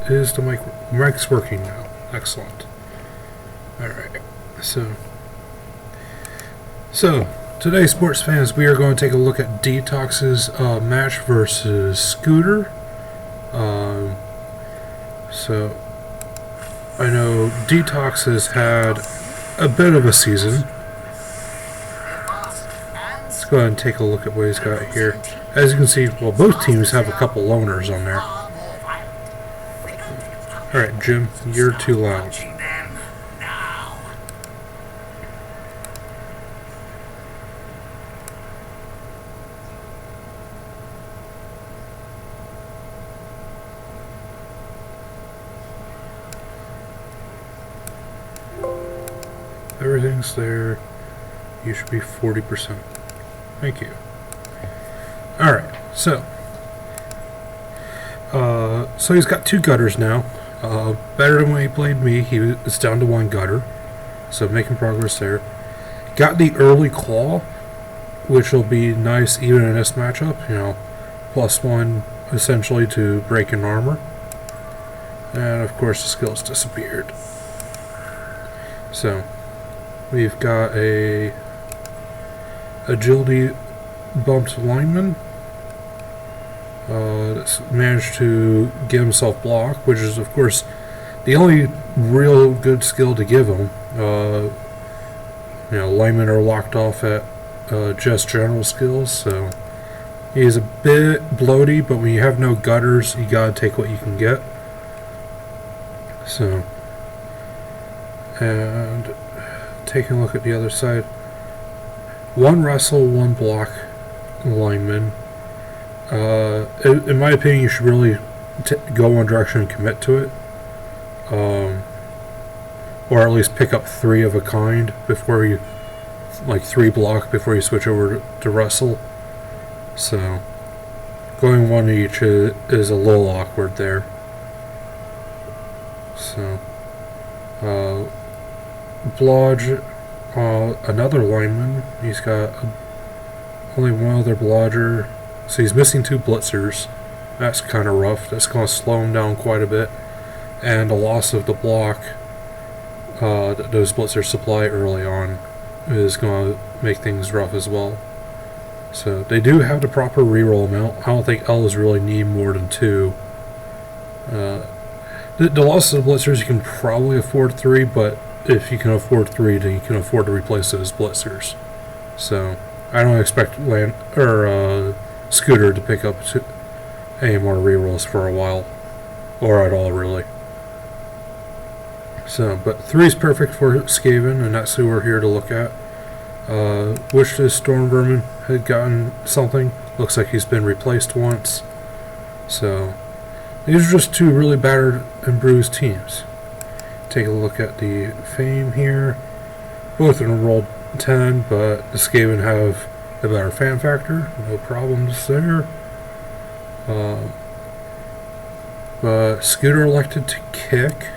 Is the mic's working now? Excellent. Alright, so today, sports fans, we are going to take a look at DeToX's match versus Scooter. So I know DeToX has had a bit of a season. Let's go ahead and take a look at what he's got here. As you can see, well, both teams have a couple loners on there. Alright, Jim, you're too loud. Everything's there. You should be 40%. Thank you. Alright, so he's got 2 gutters now. Better than when he played me. It's down to 1 gutter. So making progress there. Got the early claw, which will be nice even in this matchup. You know, +1 essentially to break in armor. And of course the skills disappeared. So we've got a agility bumped lineman that's managed to give himself block, which is of course the only real good skill to give him. You know, linemen are locked off at just general skills, so he's a bit bloaty, but when you have no gutters, you gotta take what you can get. So, and taking a look at the other side, 1 wrestle, 1 block lineman. In my opinion, you should really go one direction and commit to it, or at least pick up 3 of a kind before you, like 3 block before you switch over to wrestle. So going 1 each is a little awkward there. So Blodge, another lineman. He's got only 1 other blodger, so he's missing 2 blitzers. That's kind of rough. That's going to slow him down quite a bit, and a loss of the block that those blitzers supply early on is going to make things rough as well. So they do have the proper reroll amount. I don't think Elves really need more than 2. The loss of the blitzers, you can probably afford 3, but if you can afford 3, then you can afford to replace those blitzers. So I don't expect Scooter to pick up any more rerolls for a while, or at all really. So, but 3 is perfect for Skaven, and that's who we're here to look at. Wish this Storm Vermin had gotten something. Looks like he's been replaced once. So these are just 2 really battered and bruised teams. Take a look at the fame here. Both of them rolled 10, but the Skaven have a better fan factor. No problems there. But Scooter elected to kick.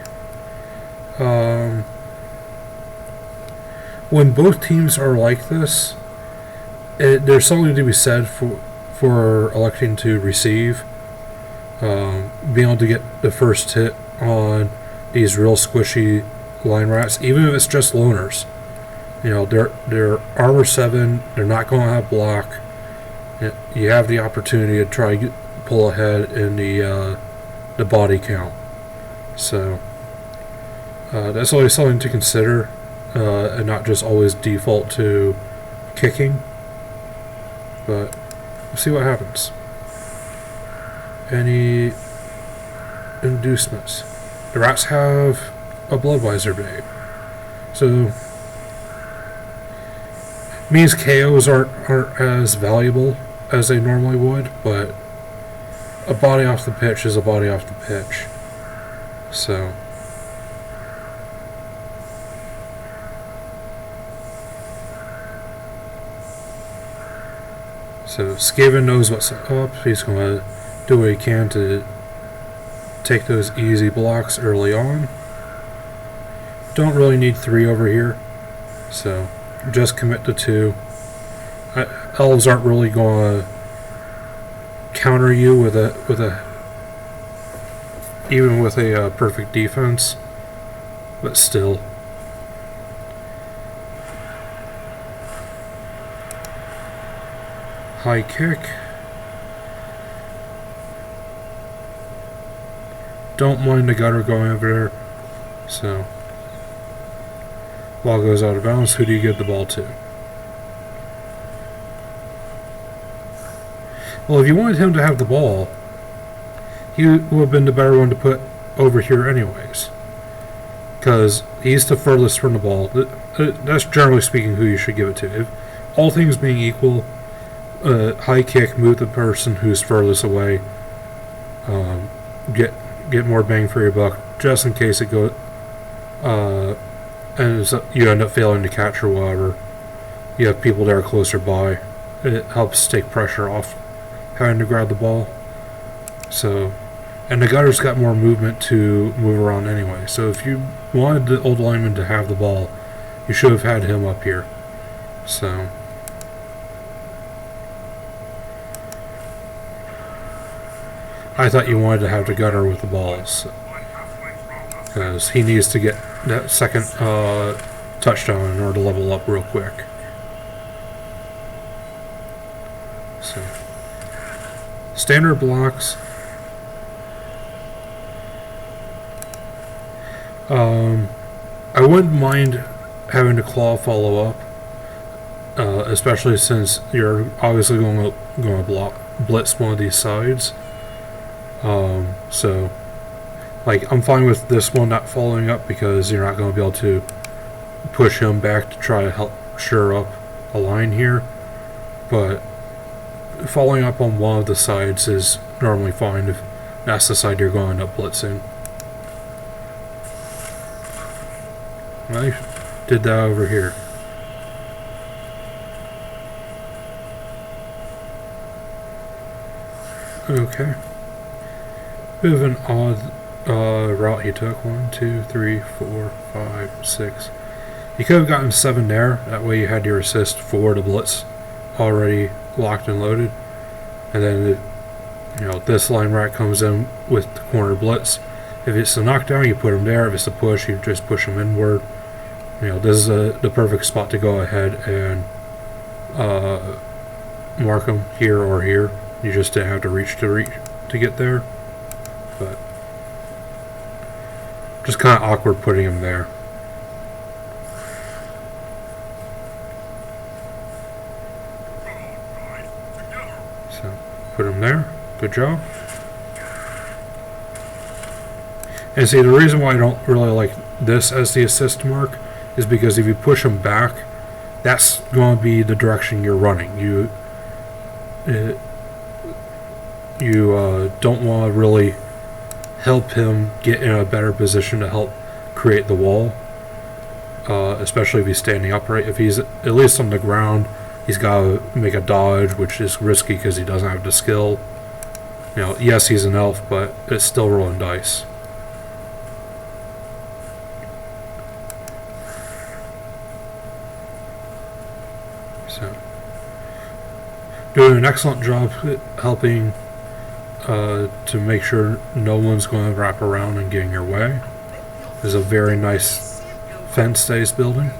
When both teams are like this, there's something to be said for electing to receive. Being able to get the first hit on these real squishy line rats, even if it's just loners. You know, they're armor 7, they're not going to have block. You have the opportunity to try to pull ahead in the body count. So that's always something to consider, and not just always default to kicking. But we'll see what happens. Any inducements? The rats have a Bloodweiser babe, so means KOs aren't as valuable as they normally would, but a body off the pitch is a body off the pitch. So Skaven knows what's up. He's going to do what he can to take those easy blocks early on. Don't really need 3 over here, so just commit to 2. Elves aren't really going to counter you with a even with a perfect defense, but still. High kick. Don't mind the gutter going over there. So, ball goes out of bounds. Who do you give the ball to? Well, if you wanted him to have the ball, he would have been the better one to put over here anyways. Because he's the furthest from the ball. That's generally speaking who you should give it to. If all things being equal, high kick, move the person who's furthest away. Get more bang for your buck, just in case it goes, and you end up failing to catch or whatever. You have people that are closer by. It helps take pressure off having to grab the ball. So, and the gutter's got more movement to move around anyway. So if you wanted the old lineman to have the ball, you should have had him up here. So. I thought you wanted to have the gutter with the balls, because he needs to get that second touchdown in order to level up real quick. So, standard blocks. I wouldn't mind having the claw follow up, especially since you're obviously going to blitz one of these sides. So, like, I'm fine with this one not following up because you're not going to be able to push him back to try to help shore up a line here. But following up on one of the sides is normally fine if that's the side you're going to end up blitzing. I did that over here. Okay. Bit of an odd route he took. 1, 2, 3, 4, 5, 6. You could have gotten 7 there. That way you had your assist for the blitz already locked and loaded. And then, this line right comes in with the corner blitz. If it's a knockdown, you put him there. If it's a push, you just push him inward. This is the perfect spot to go ahead and mark him here or here. You just didn't have to reach to get there. But just kind of awkward putting him there. So put him there. Good job. And see, the reason why I don't really like this as the assist mark is because if you push him back, that's going to be the direction you're running. You don't want to really help him get in a better position to help create the wall, especially if he's standing upright. If he's at least on the ground, he's got to make a dodge, which is risky because he doesn't have the skill. Yes, he's an elf, but it's still rolling dice. So, doing an excellent job helping to make sure no one's going to wrap around and get in your way. There's a very nice fence that he's building.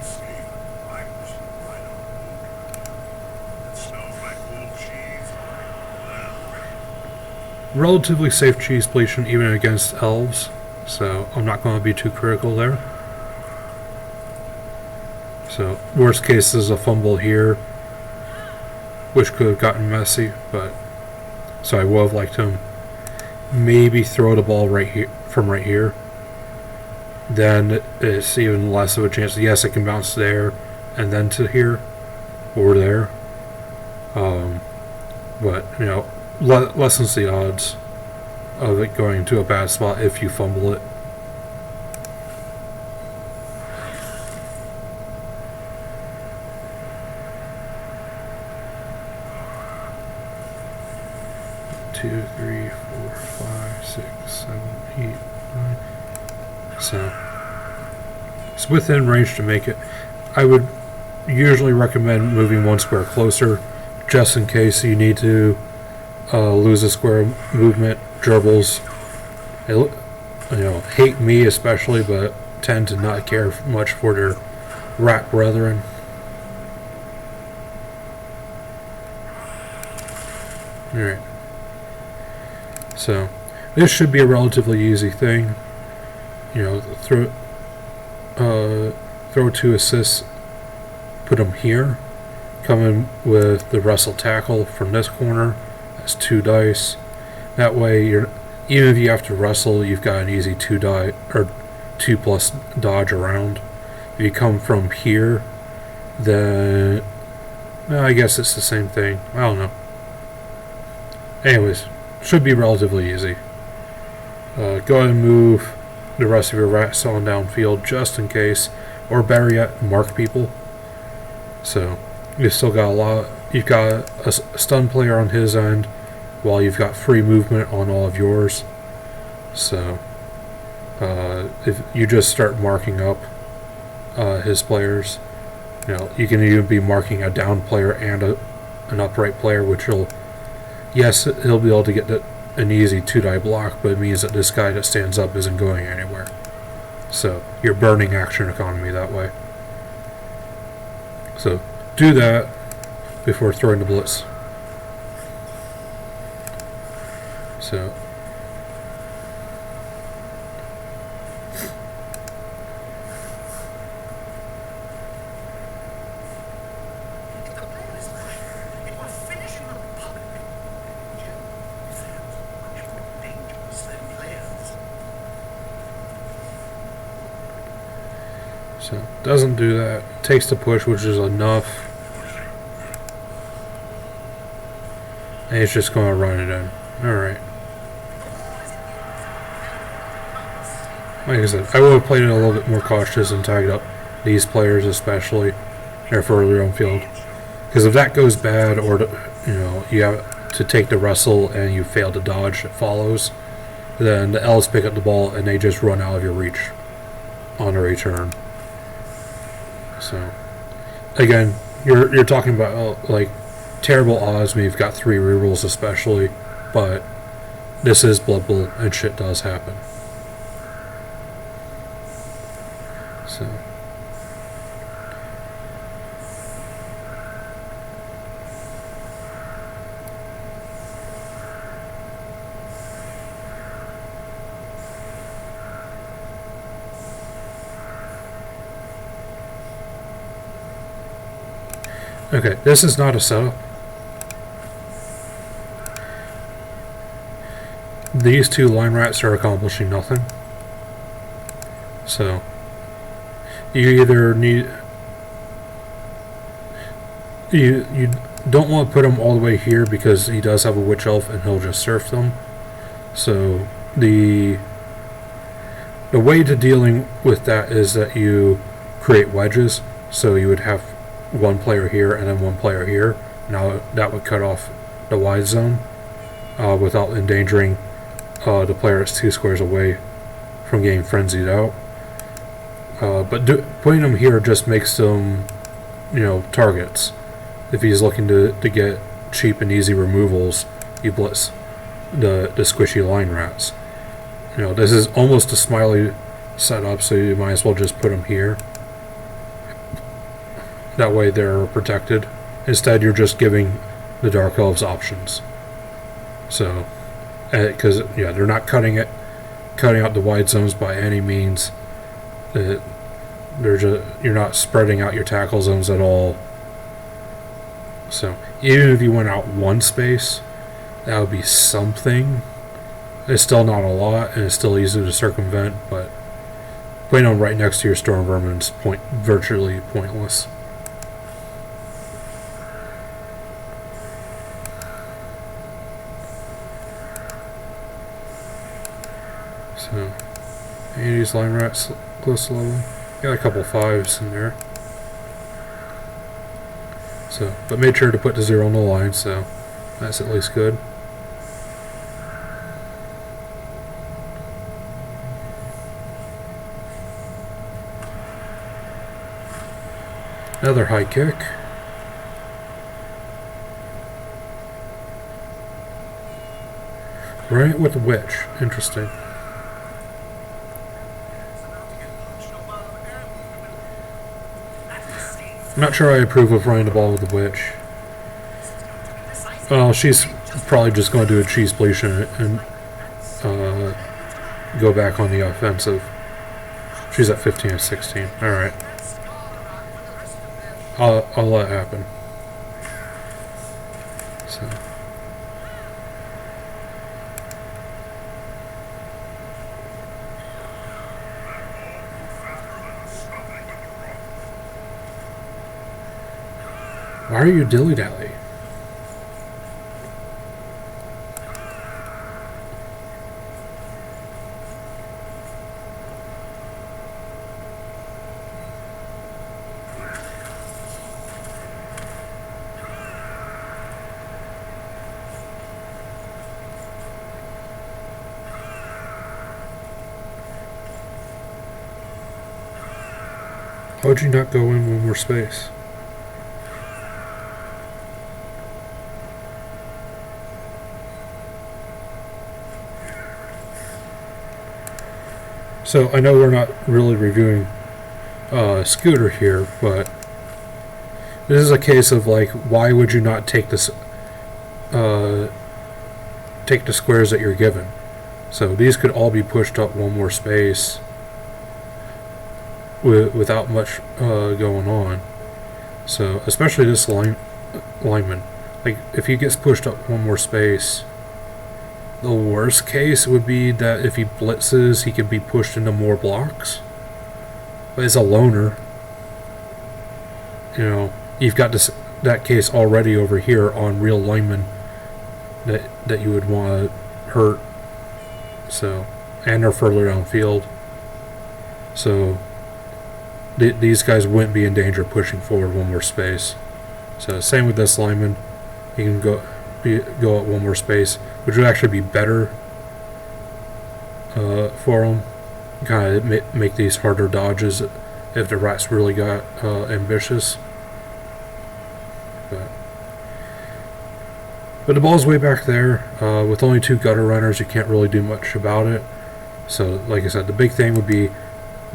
Relatively safe cheese pleation even against elves, so I'm not going to be too critical there. So worst case is a fumble here, which could have gotten messy, but so I would have liked him maybe throw the ball right here from right here. Then it's even less of a chance. Yes, it can bounce there and then to here or there. But lessens the odds of it going to a bad spot if you fumble it. Two, 3, 4, 5, 6, 7, 8, 9. So it's within range to make it. I would usually recommend moving one square closer, just in case you need to lose a square movement, dribbles. hate me especially, but tend to not care much for their rat brethren. Alright. So, this should be a relatively easy thing. Throw 2 assists, put them here. Come in with the wrestle tackle from this corner. That's 2 dice. That way, even if you have to wrestle, you've got an easy 2 plus dodge around. If you come from here, then I guess it's the same thing. I don't know. Anyways, should be relatively easy. Go ahead and move the rest of your rats on downfield just in case, or better yet, mark people. So you've still got you've got a stun player on his end, while you've got free movement on all of yours. So if you just start marking up his players, you can even be marking a down player and an upright player, which he'll be able to get an easy 2-die block, but it means that this guy that stands up isn't going anywhere. So you're burning action economy that way. So do that before throwing the blitz. So doesn't do that. Takes the push, which is enough. And it's just going to run it in. Alright. Like I said, I would have played it a little bit more cautious and tagged up these players especially. They're further on field. Because if that goes bad, or you have to take the wrestle and you fail to dodge, it follows, then the Elves pick up the ball and they just run out of your reach on a return. So, again, you're talking about like terrible odds when you've got 3 rerolls especially, but this is Blood Bowl and shit does happen. So. Okay, this is not a setup. These 2 line rats are accomplishing nothing. So, you either need... You don't want to put him all the way here because he does have a witch elf and he'll just surf them. So, the way to dealing with that is that you create wedges. So you would have 1 player here and then 1 player here. Now that would cut off the wide zone without endangering the player that's 2 squares away from getting frenzied out. But putting them here just makes them, targets. If he's looking to get cheap and easy removals, you blitz the squishy line rats. This is almost a smiley setup, so you might as well just put them here. That way they're protected. Instead, you're just giving the Dark Elves options. So, because they're not cutting out the wide zones by any means. You're not spreading out your tackle zones at all. So, even if you went out 1 space, that would be something. It's still not a lot, and it's still easy to circumvent, but putting them right next to your Storm Vermin is virtually pointless. So, any of these line rats close to level. Got a couple 5s in there. So, but made sure to put the 0 on the line, so that's at least good. Another high kick. Right with the witch. Interesting. not sure I approve of running the ball with the witch. She's probably just going to do a cheese bleach and go back on the offensive. She's at 15 and 16. Alright. I'll let it happen. So. Why are you dilly-dally? How would you not go in one more space? So I know we're not really reviewing Scooter here, but this is a case of like, why would you not take this, take the squares that you're given? So these could all be pushed up one more space without much going on. So especially this lineman, like if he gets pushed up one more space, the worst case would be that if he blitzes, he could be pushed into more blocks. But as a loner, you know, you've got that case already over here on real linemen that you would want to hurt. So, and they're further downfield. So these guys wouldn't be in danger of pushing forward one more space. So same with this lineman, he can go up one more space, which would actually be better for him. Kind of make these harder dodges if the rats really got ambitious. But the ball's way back there. With only 2 gutter runners, you can't really do much about it. So, like I said, the big thing would be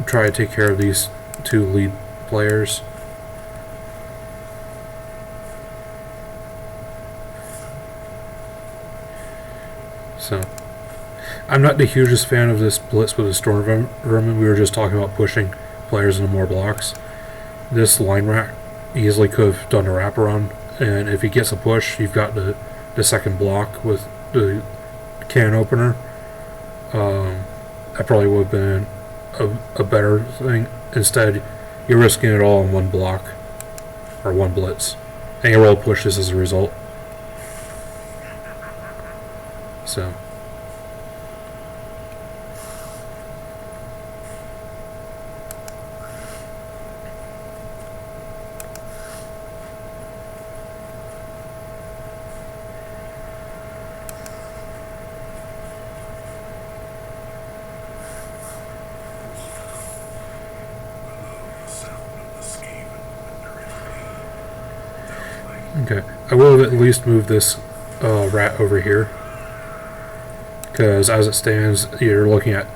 try to take care of these 2 lead players. So, I'm not the hugest fan of this blitz with the storm vermin. We were just talking about pushing players into more blocks. This line rat easily could have done a wraparound, and if he gets a push, you've got the second block with the can opener. That probably would have been a better thing. Instead, you're risking it all in one block or one blitz, and you roll pushes as a result. So. Okay, I will have at least moved this rat over here, because as it stands, you're looking at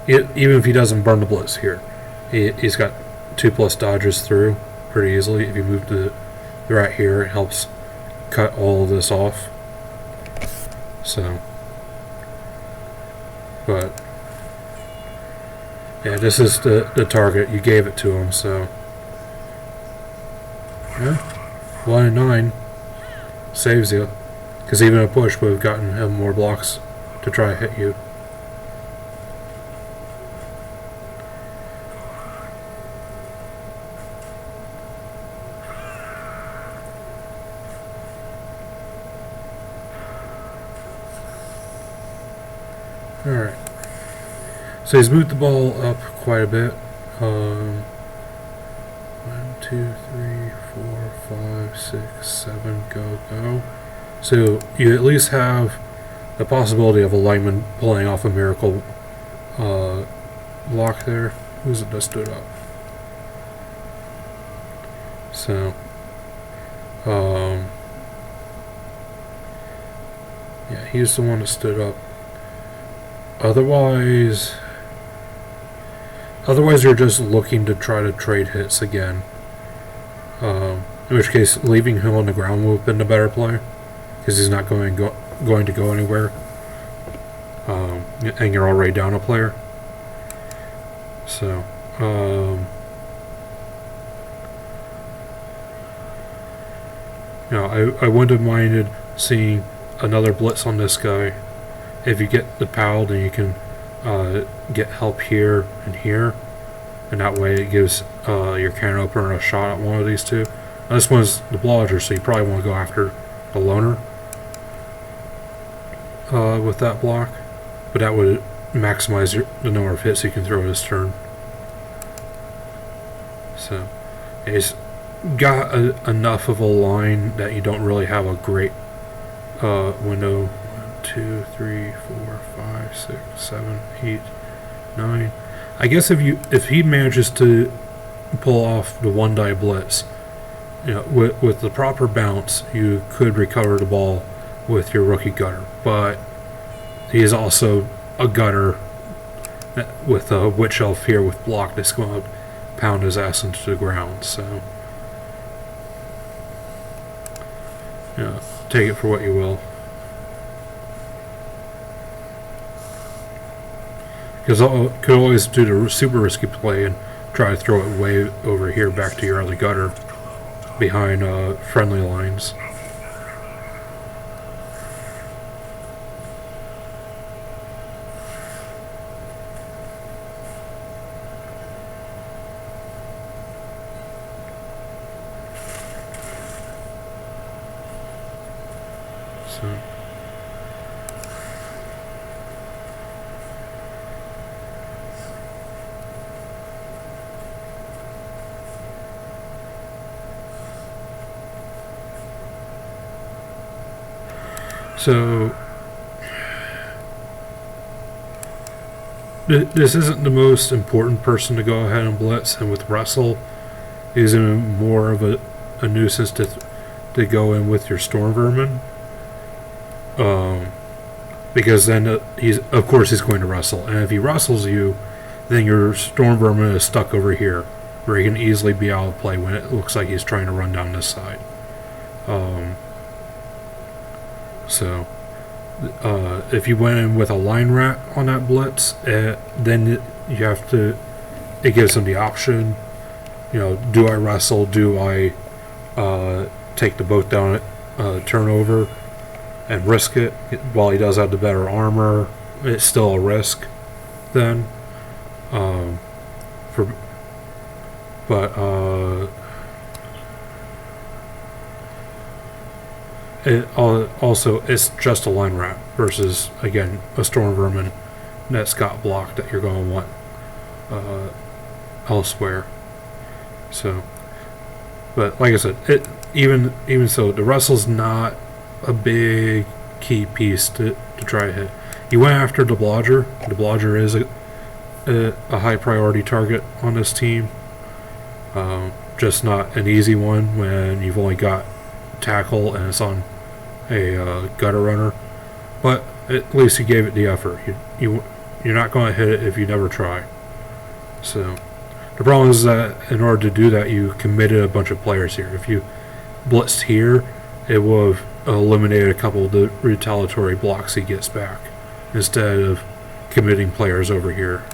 it, even if he doesn't burn the blitz here, he's got 2+ dodges through pretty easily. If you move the rat here, it helps cut all of this off. So, but yeah, this is the target. You gave it to him, so yeah. 1 and 9 saves you, because even a push would have gotten him more blocks to try to hit you. Alright, so he's moved the ball up quite a bit. 1, 2, 3, 4, 5, 6, 7, go. So you at least have the possibility of a lineman pulling off a miracle block there. Who's it that stood up? So, yeah, he's the one that stood up. Otherwise you're just looking to try to trade hits again. In which case, leaving him on the ground would have been the better play, because he's not going to go anywhere, and you're already down a player. So, I wouldn't have minded seeing another blitz on this guy. If you get the PAL, then you can get help here and here, and that way it gives your cannon opener a shot at one of these two. Now, this one's the blodger, so you probably want to go after the loner with that block, but that would maximize the number of hits you can throw this turn. So it's got enough of a line that you don't really have a great window. 1, 2, 3, 4, 5, 6, 7, 8, 9. I guess if he manages to pull off the one die blitz, with the proper bounce, you could recover the ball with your rookie gutter. But he is also a gutter with a witch elf here with block that's going to pound his ass into the ground. So, take it for what you will. Because I could always do the super risky play and try to throw it way over here back to your other gutter behind friendly lines. So this isn't the most important person to go ahead and blitz, and with Wrestle, he's more of a nuisance to go in with your Storm Vermin. Because then he's going to wrestle, and if he wrestles you, then your Storm Vermin is stuck over here, where he can easily be out of play when it looks like he's trying to run down this side. So, if you went in with a line rat on that blitz, then you have to. It gives him the option. Do I wrestle? Do I take the boat down at turnover and risk it? While he does have the better armor, it's still a risk. Then, it's just a line rat versus, again, a Storm Vermin that's got blocked that you're going to want elsewhere. So, but like I said, even so, the wrestle's not a big key piece to try to hit. You went after the blodger. The blodger is a high priority target on this team. Just not an easy one when you've only got tackle and it's on a gutter runner, but at least you gave it the effort. You're not going to hit it if you never try. So the problem is that in order to do that, you committed a bunch of players here. If you blitzed here, it would have eliminated a couple of the retaliatory blocks he gets back instead of committing players over here.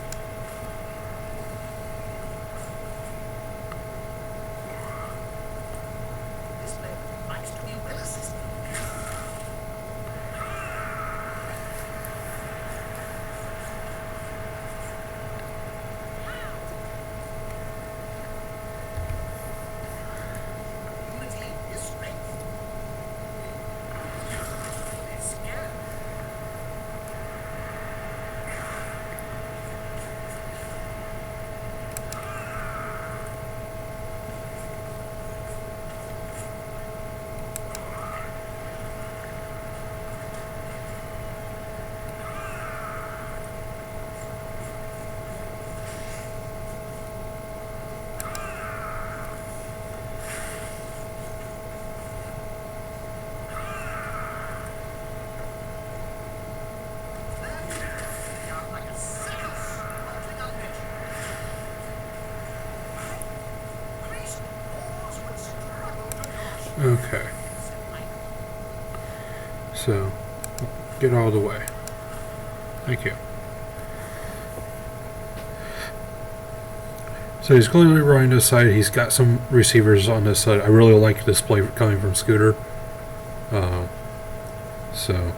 Okay. So, get out of the way. Thank you. So he's clearly running this side. He's got some receivers on this side. I really like this play coming from Scooter. So,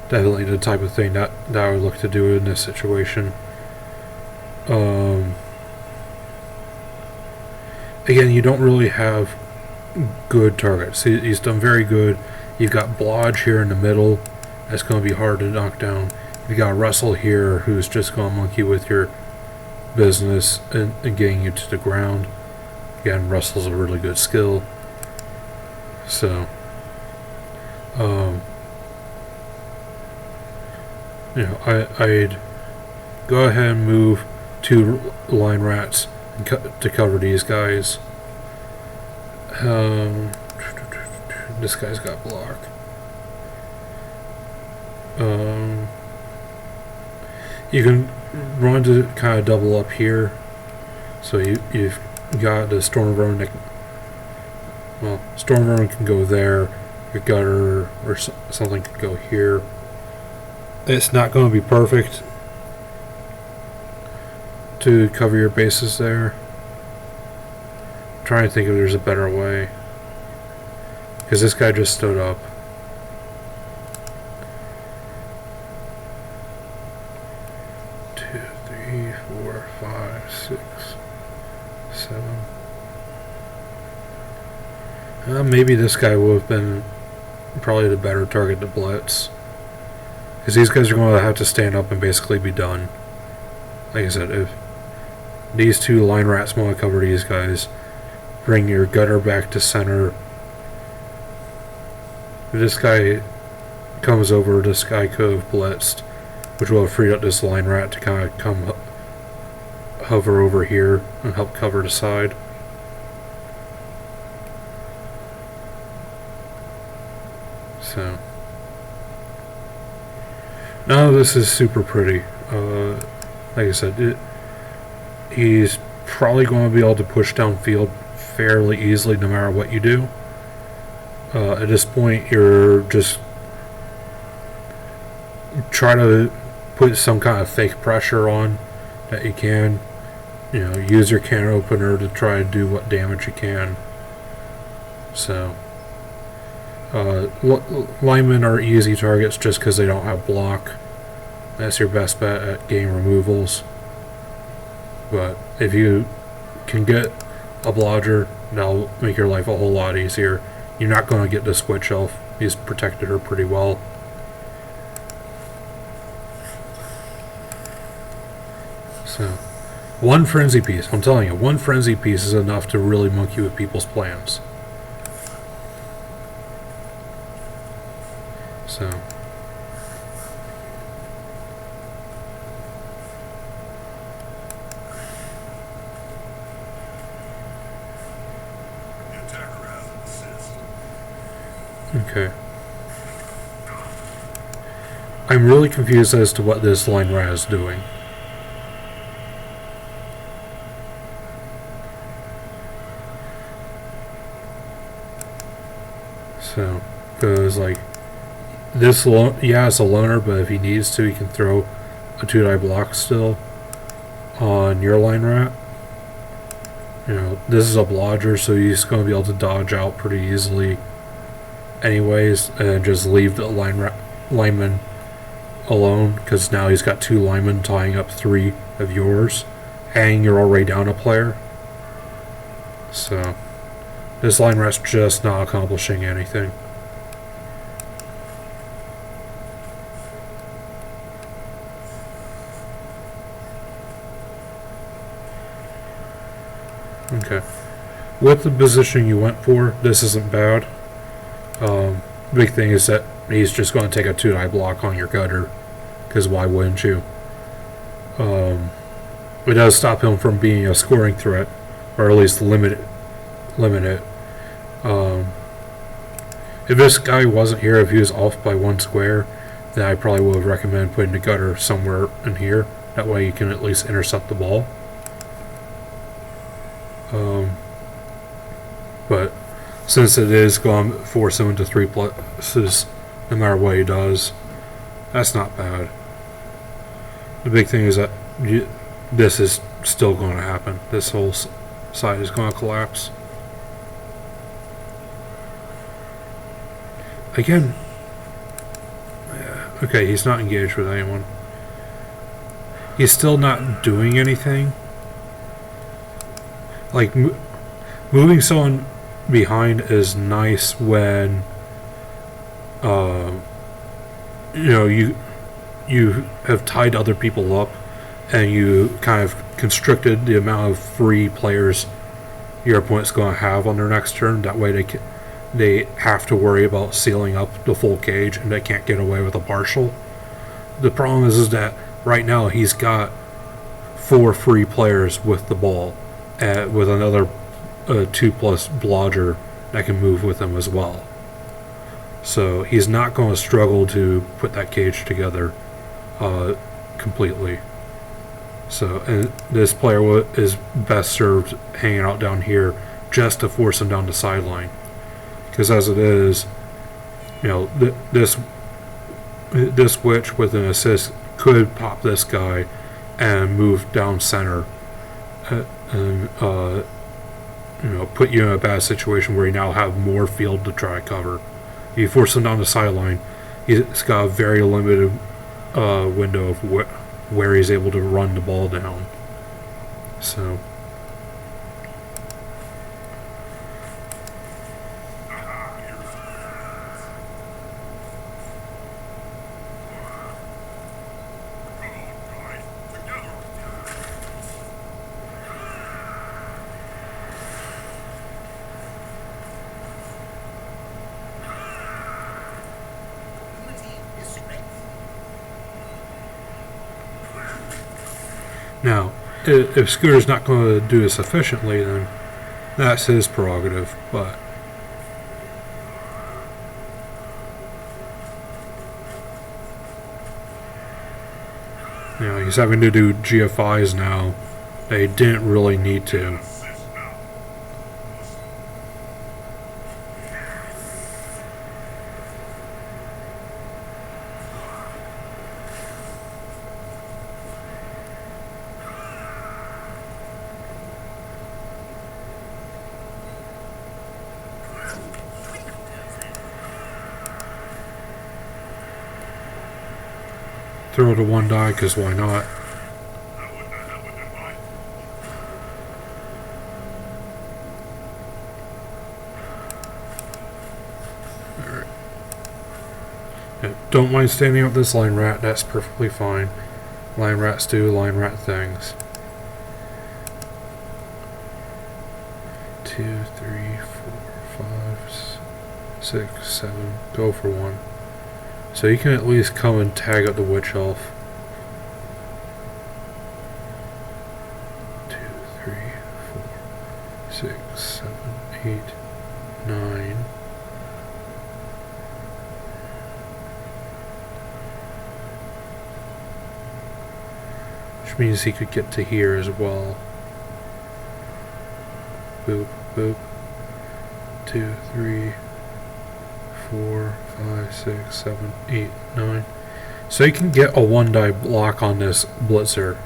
definitely the type of thing that I would look to do in this situation. Again, you don't really have good targets. He's done very good. You've got Blodge here in the middle. That's going to be hard to knock down. You've got Russell here, who's just going to monkey with your business and getting you to the ground. Again, Russell's a really good skill. So, I'd go ahead and move 2 line rats to cover these guys. This guy's got block. You can run to kind of double up here. So you've got the Storm Vermin. Well, Storm Vermin can go there. Your Gutter or something could go here. It's not going to be perfect to cover your bases there. I'm trying to think if there's a better way. Because this guy just stood up. Two, three, 4, 5, 6, 7. Maybe this guy would have been probably the better target to blitz. Because these guys are going to have to stand up and basically be done. Like I said, if these 2 line rats want to cover these guys, bring your Gutter back to center. If this guy comes over, this guy could have blitzed, which will have freed up this line rat to kind of come hover over here and help cover the side. So, none of this is super pretty. Like I said, he's probably going to be able to push downfield fairly easily no matter what you do. At this point, you're just try to put some kind of fake pressure on that you can. Use your can opener to try to do what damage you can. So, linemen are easy targets just because they don't have block. That's your best bet at getting removals. But if you can get a blodger, that'll make your life a whole lot easier. You're not going to get the Switch Elf. He's protected her pretty well. So, 1 frenzy piece. I'm telling you, 1 frenzy piece is enough to really monkey with people's plans. So, okay. I'm really confused as to what this line rat is doing. So, because like this, yeah, it's a loner, but if he needs to, he can throw a 2-die block still on your line rat. This is a blodger, so he's going to be able to dodge out pretty easily anyways, and just leave the lineman alone, because now he's got 2 linemen tying up 3 of yours, and you're already down a player. So, this line rat's just not accomplishing anything. Okay. With the position you went for, this isn't bad. Big thing is that he's just going to take a 2-die block on your Gutter, because why wouldn't you? It does stop him from being a scoring threat, or at least limit it. If this guy wasn't here, if he was off by 1 square, then I probably would have recommended putting the Gutter somewhere in here. That way you can at least intercept the ball. But since it is going to force him into 3 pluses no matter what he does. That's not bad. The big thing is that this is still going to happen. This whole side is going to collapse. Again, okay, he's not engaged with anyone. He's still not doing anything. Like, moving someone behind is nice when you have tied other people up and you kind of constricted the amount of free players your opponent's going to have on their next turn. That way they have to worry about sealing up the full cage and they can't get away with a partial. The problem is that right now he's got 4 free players with the ball, with another 2+ blodger that can move with him as well. So he's not going to struggle to put that cage together completely. So, and this player is best served hanging out down here just to force him down the sideline. Because as it is, this witch with an assist could pop this guy and move down center, and put you in a bad situation where you now have more field to try to cover. If you force him down the sideline, he's got a very limited window of where he's able to run the ball down. So. Now, if Scooter's not going to do this efficiently, then that's his prerogative, but he's having to do GFIs now. They didn't really need to. Throw to 1 die, because why not? Alright. Yeah, don't mind standing up this line rat, that's perfectly fine. Line rats do line rat things. 2, 3, 4, 5, 6, 7. Go for 1. So you can at least come and tag up the witch elf. 2, 3, 4, 6, 7, 8, 9. Which means he could get to here as well. Boop, boop. 2, 3, 4, 5, 6, 7, 8, 9. So you can get a 1 die block on this blitzer.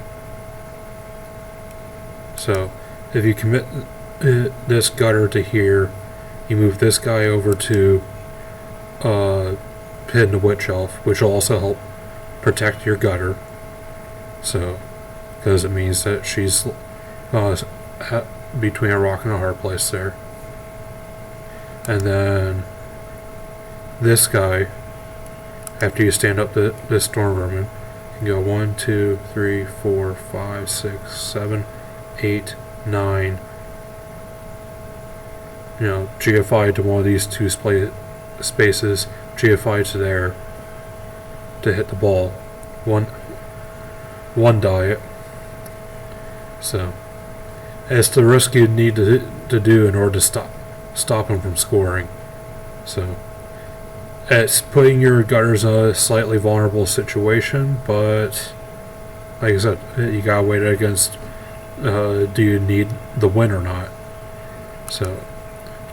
So if you commit this gutter to here, you move this guy over to pin the witch elf, which will also help protect your gutter. So, because it means that she's between a rock and a hard place there. And then this guy, after you stand up this storm vermin, you can go 1, 2, 3, 4, 5, 6, 7, 8, 9. GFI to one of these 2 spaces, GFI to there to hit the ball. One die. So it's the risk you need to do in order to stop him from scoring. So it's putting your gutters in a slightly vulnerable situation, but like I said, you gotta weigh it against do you need the win or not. So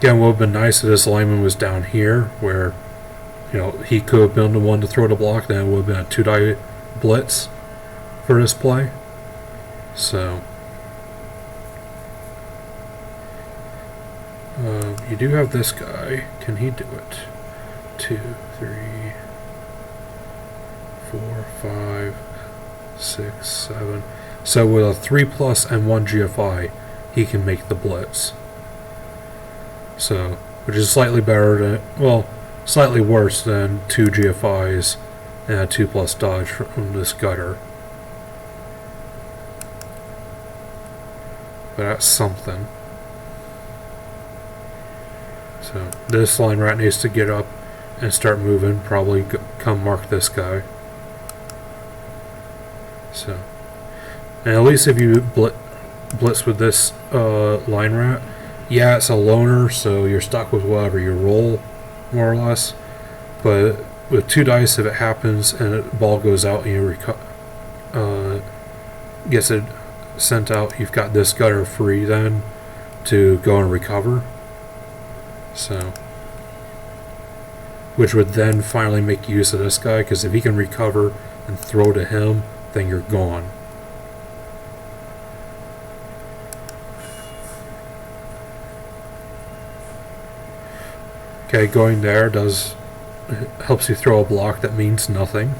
Again, what would have been nice if this lineman was down here, where, you know, he could have been the one to throw the block, then it would have been a 2-die blitz for this play. So, you do have this guy. Can he do it? 2, 3, 4, 5, 6, 7. So with a 3+ and 1 GFI, he can make the blitz. So, which is slightly better than, well, slightly worse than 2 GFIs and a 2+ dodge from this gutter. But that's something. So this line rat needs to get up and start moving. Probably come mark this guy. So, and at least if you blitz with this line rat, yeah, it's a loner, so you're stuck with whatever you roll, more or less. But with 2 dice, if it happens and the ball goes out and you gets it sent out, you've got this gutter free then to go and recover. So, which would then finally make use of this guy, because if he can recover and throw to him, then you're gone. Okay, going there helps you throw a block that means nothing.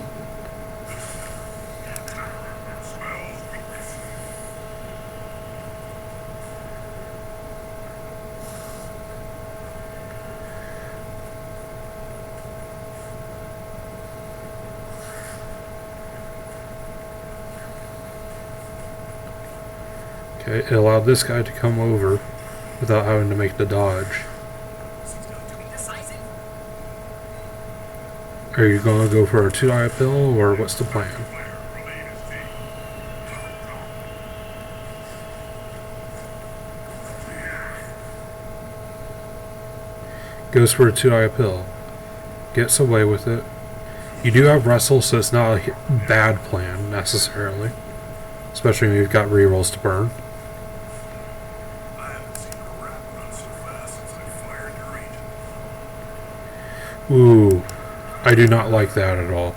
Okay, it allowed this guy to come over without having to make the dodge. Are you going to go for a 2-die pill, or what's the plan? Goes for a 2-die pill. Gets away with it. You do have wrestle, so it's not a bad plan, necessarily. Especially when you've got rerolls to burn. Ooh. I do not like that at all.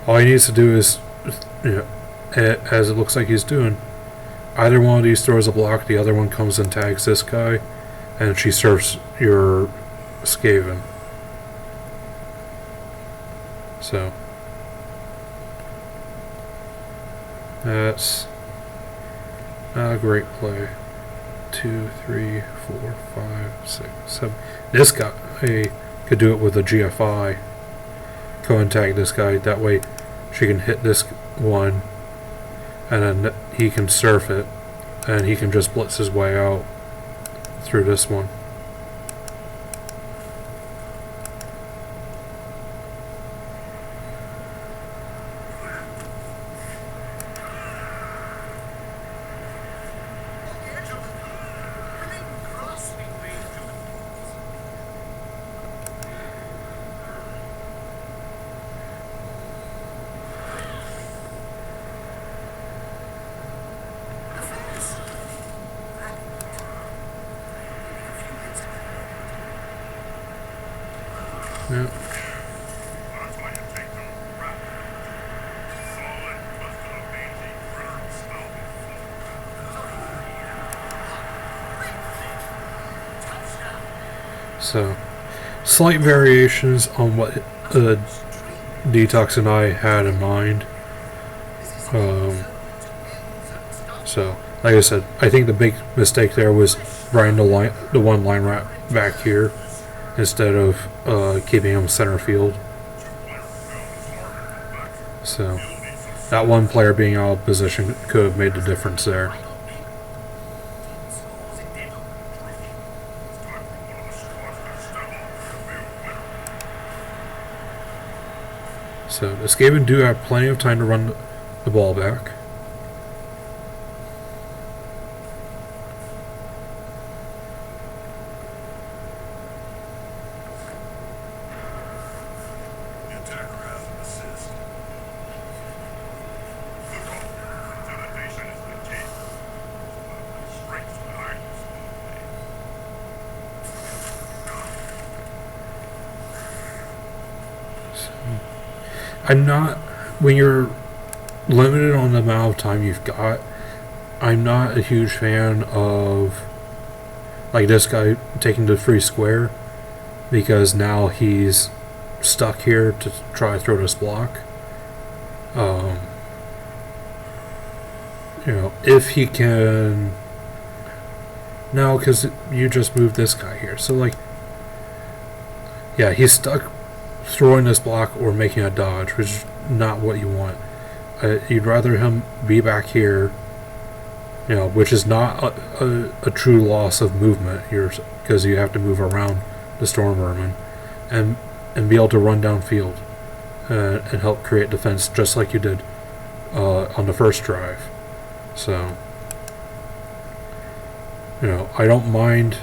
All he needs to do is, you know, as it looks like he's doing, either one of these throws a block, the other one comes and tags this guy, and she serves your Skaven. So, that's not a great play. 2, 3, 4, 5, 6, 7. This guy could do it with a GFI. Go and tag this guy. That way she can hit this one, and then he can surf it, and he can just blitz his way out through this one. Yep. So, slight variations on what DeToX and I had in mind. So, like I said, I think the big mistake there was running the one line rat back here instead of keeping him center field. So, that one player being out of position could have made the difference there. So, the Skaven do have plenty of time to run the ball back. I'm not, when you're limited on the amount of time you've got, I'm not a huge fan of like this guy taking the free square, because now he's stuck here to try to throw this block. You know, if he can. No, because you just moved this guy here. So, like, yeah, he's stuck throwing this block or making a dodge, which is not what you want. You'd rather him be back here, you know, which is not a true loss of movement, because you have to move around the storm vermin, and be able to run downfield and help create defense just like you did on the first drive. So, you know, I don't mind.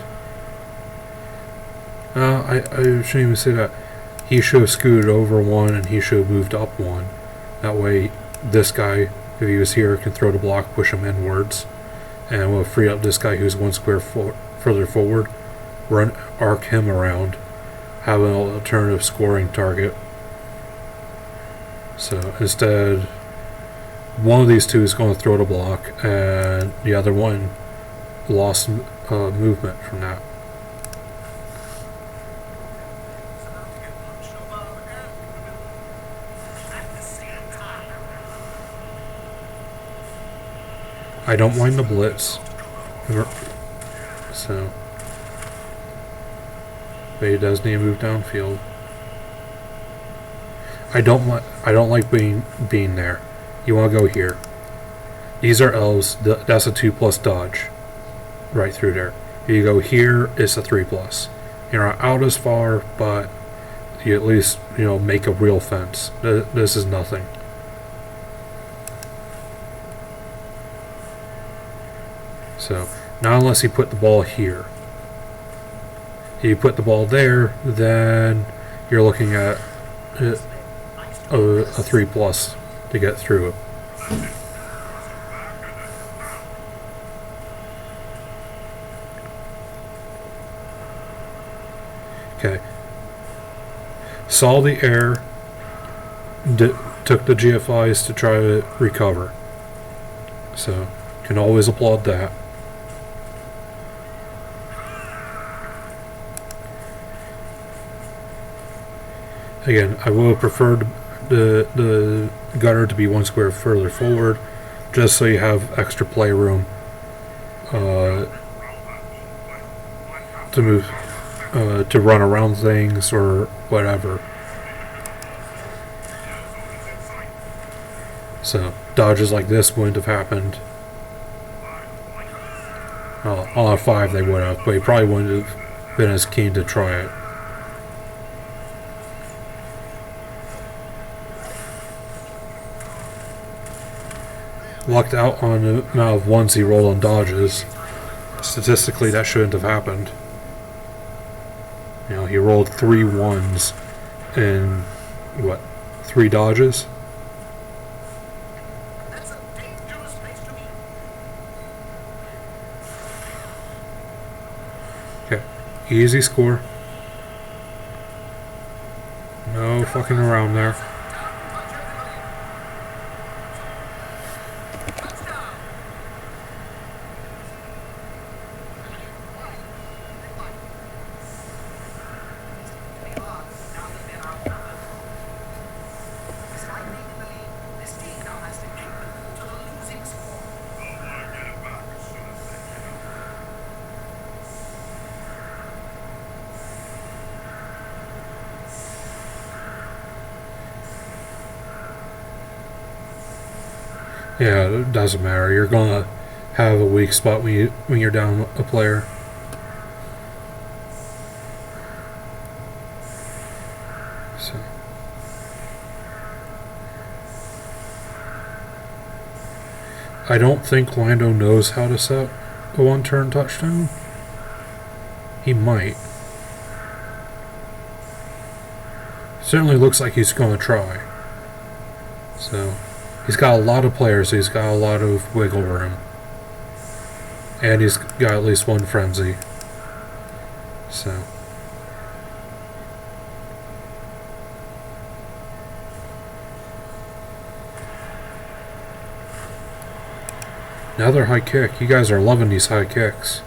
I shouldn't even say that. He should have scooted over one, and he should have moved up one. That way, this guy, if he was here, can throw the block, push him inwards, and we'll free up this guy who's one square further forward, arc him around, have an alternative scoring target. So instead, one of these two is going to throw the block, and the other one lost movement from that. I don't mind the blitz, so, but he does need to move downfield. I don't like being there. You want to go here. These are elves. That's a 2+ dodge, right through there. If you go here, it's a 3+. You're not out as far, but you at least, you know, make a real fence. This is nothing. So, not unless you put the ball here. If you put the ball there, then you're looking at a 3+ to get through it. Okay. Saw the air, took the GFIs to try to recover. So, can always applaud that. Again, I would have preferred the gunner to be one square further forward, just so you have extra playroom to move, to run around things or whatever. So dodges like this wouldn't have happened. On a 5 they would have, but he probably wouldn't have been as keen to try it. Lucked out on the amount of ones he rolled on dodges. Statistically, that shouldn't have happened. You know, he rolled 3 1s in, what, 3 dodges? That's a dangerous place to be. Okay, easy score. No fucking around there. Yeah, it doesn't matter. You're gonna have a weak spot when you're down a player. So, I don't think Lando knows how to set a 1-turn touchdown. He might. Certainly looks like he's gonna try. So. He's got a lot of players, so he's got a lot of wiggle room. And he's got at least one frenzy. So. Another high kick. You guys are loving these high kicks.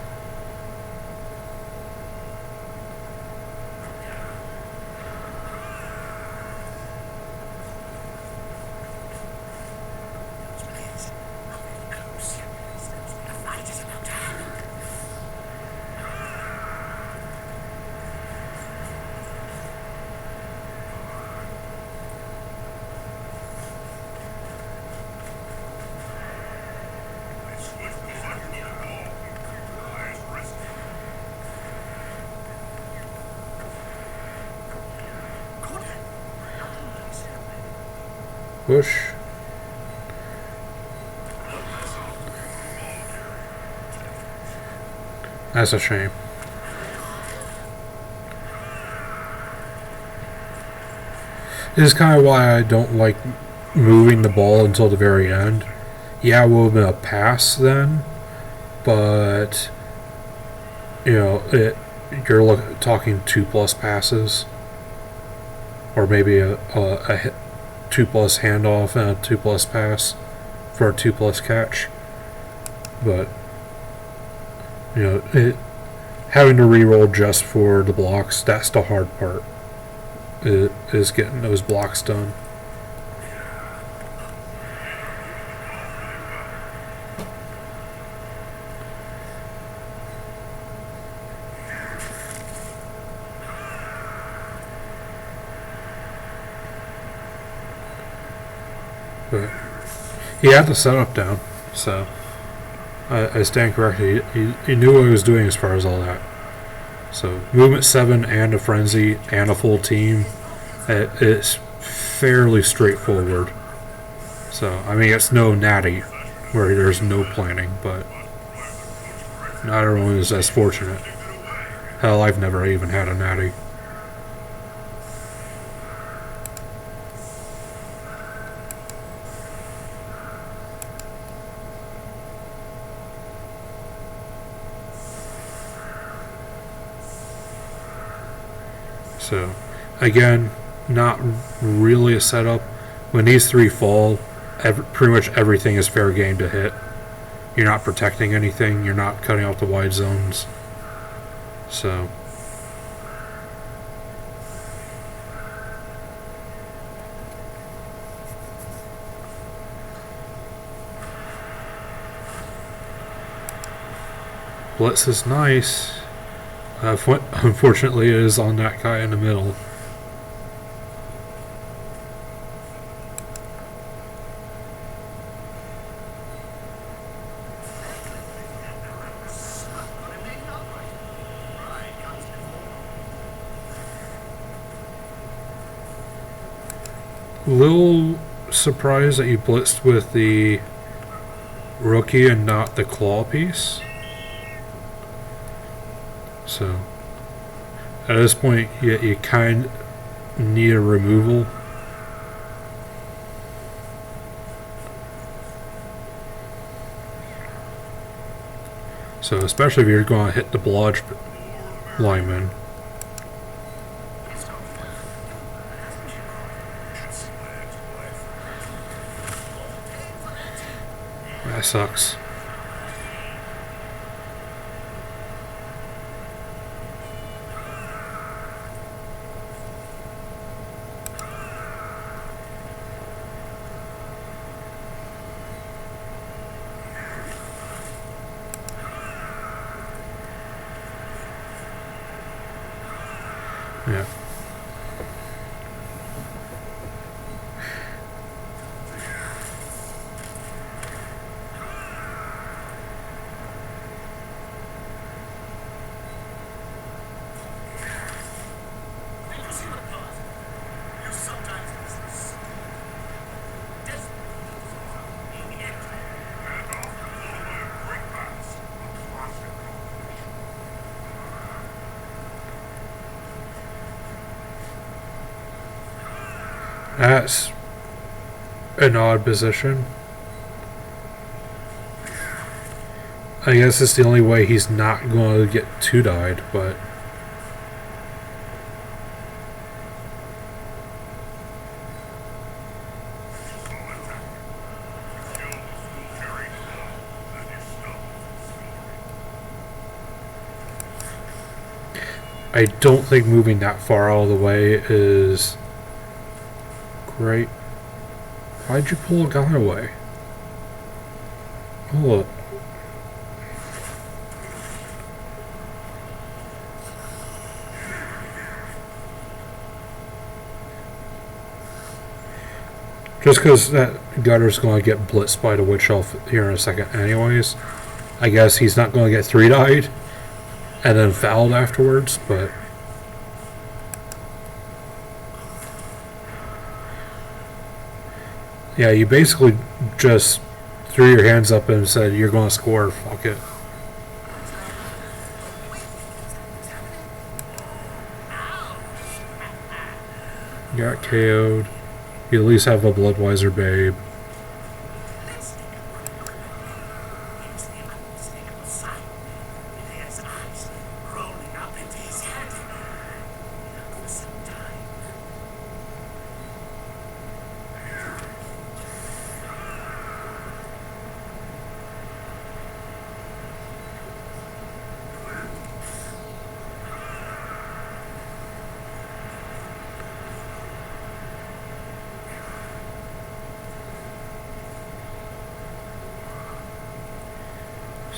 Push. That's a shame. This is kind of why I don't like moving the ball until the very end. Yeah, it will have been a pass then, but you know, you're talking 2+ passes, or maybe a 2+ handoff and a 2+ pass for a 2+ catch. But you know, having to re-roll just for the blocks, that's the hard part. Is getting those blocks done. But he had the setup down, so I stand corrected. He knew what he was doing as far as all that. So movement 7 and a frenzy and a full team, it's fairly straightforward. So I mean, it's no natty where there's no planning, but not everyone is as fortunate. Hell, I've never even had a natty. So, again, not really a setup. When these 3 fall, pretty much everything is fair game to hit. You're not protecting anything. You're not cutting off the wide zones. So, blitz is nice. Unfortunately, it is on that guy in the middle. Little surprised that you blitzed with the rookie and not the claw piece. So, at this point, you kind of need a removal. So, especially if you're going to hit the blodge lineman. That sucks. Yeah. That's an odd position. I guess it's the only way he's not going to get 2-died, but I don't think moving that far out of the way is great. Why'd you pull a guy away? Oh, look. Just because that gutter's going to get blitzed by the witch elf here in a second anyways. I guess he's not going to get 3-died and then fouled afterwards, but... yeah, you basically just threw your hands up and said, you're going to score, fuck it. Got KO'd. You at least have a Bloodwiser babe.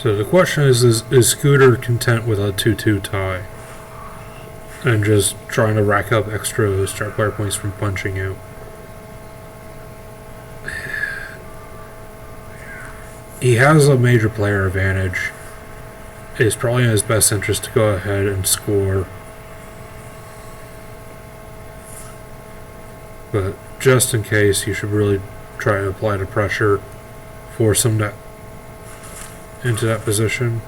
So the question is Scooter content with a 2-2 tie? And just trying to rack up extra star player points from punching you? He has a major player advantage. It's probably in his best interest to go ahead and score. But just in case, you should really try to apply the pressure, force him to into that position.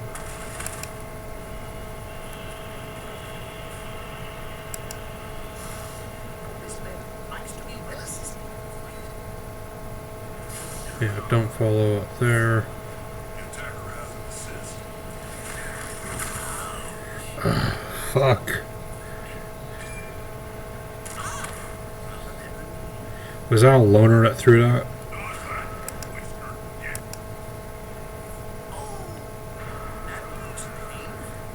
Yeah, don't follow up there. Fuck. Was that a loner that threw that?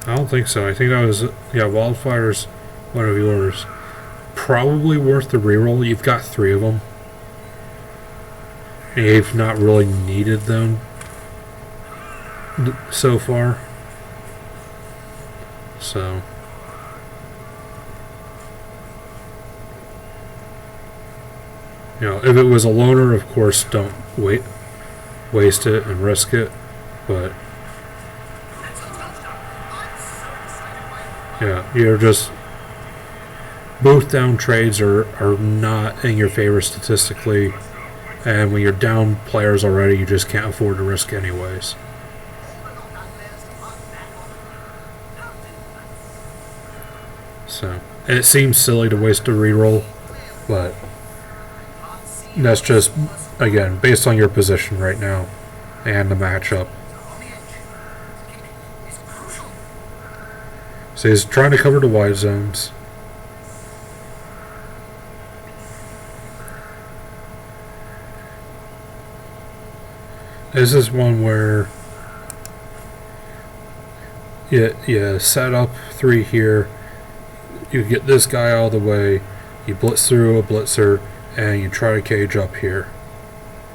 I don't think so. I think that was... yeah, Wildfire's one of yours. Probably worth the reroll. You've got 3 of them. And you've not really needed them so far. So... you know, if it was a loner, of course, don't waste it and risk it. But... yeah, you're just... both down trades are not in your favor statistically, and when you're down players already, you just can't afford to risk anyways. So, and it seems silly to waste a reroll, but that's just, again, based on your position right now and the matchup. So he's trying to cover the wide zones. This is one where you set up 3 here, you get this guy out of the way, you blitz through a blitzer, and you try to cage up here.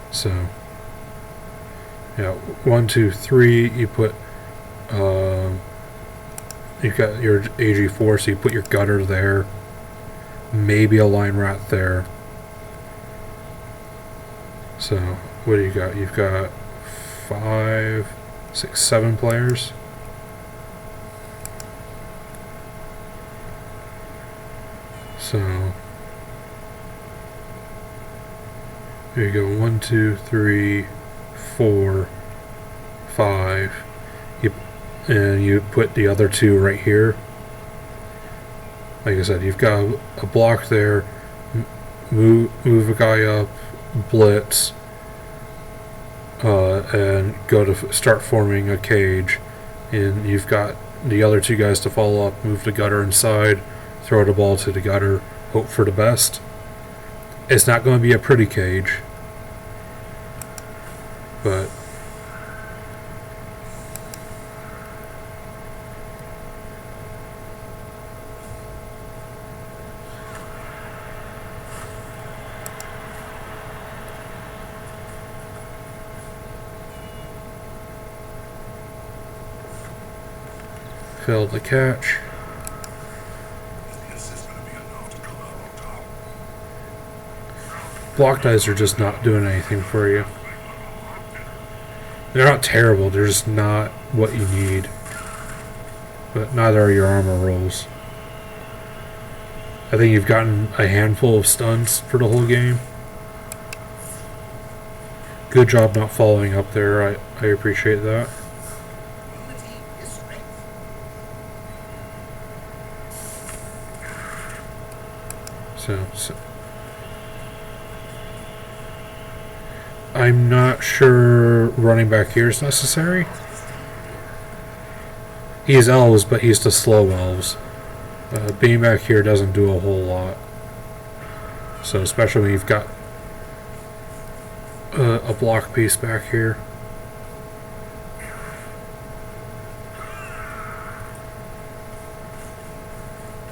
So, yeah, 1, 2, 3, you put, you've got your AG4, so you put your gutter there, maybe a line rat there. So, what do you got? You've got 5, 6, 7 players. So, here you go, 1, 2, 3, 4, 5. And you put the other 2 right here. Like I said, you've got a block there, move a guy up, blitz, and go to start forming a cage. And you've got the other 2 guys to follow up, move the gutter inside, throw the ball to the gutter, hope for the best. It's not going to be a pretty cage, but Failed the catch. Block dice are just not doing anything for you. They're not terrible, they're just not what you need. But neither are your armor rolls. I think you've gotten a handful of stuns for the whole game. Good job not following up there, I appreciate that. So I'm not sure running back here is necessary. He's elves, but he's the slow elves. Being back here doesn't do a whole lot. So especially when you've got a block piece back here.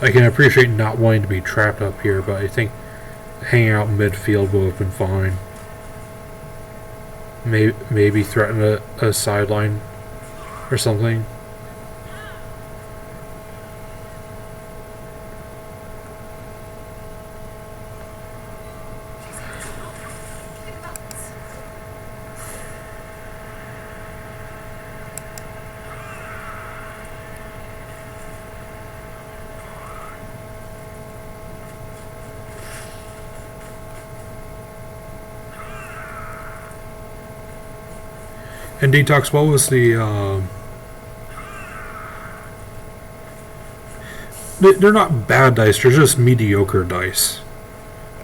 I can appreciate not wanting to be trapped up here, but I think hanging out in midfield would have been fine. Maybe threaten a sideline or something. And DeToX, what was the they're not bad dice, they're just mediocre dice.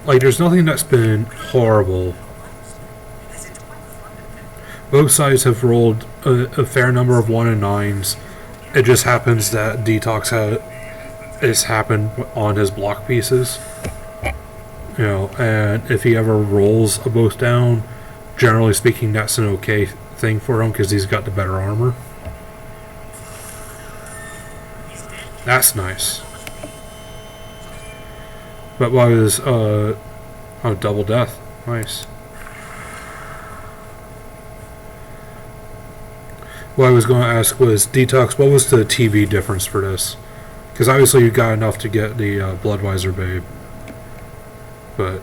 Like, there's nothing that's been horrible. Both sides have rolled a fair number of 1 and 9s. It just happens that DeToX has happened on his block pieces. You know, and if he ever rolls a both down, generally speaking, that's an okay thing for him because he's got the better armor. That's nice. But what was oh, double death. Nice. What I was going to ask was, DeToX, what was the TV difference for this? Because obviously you got enough to get the Bloodweiser Babe. But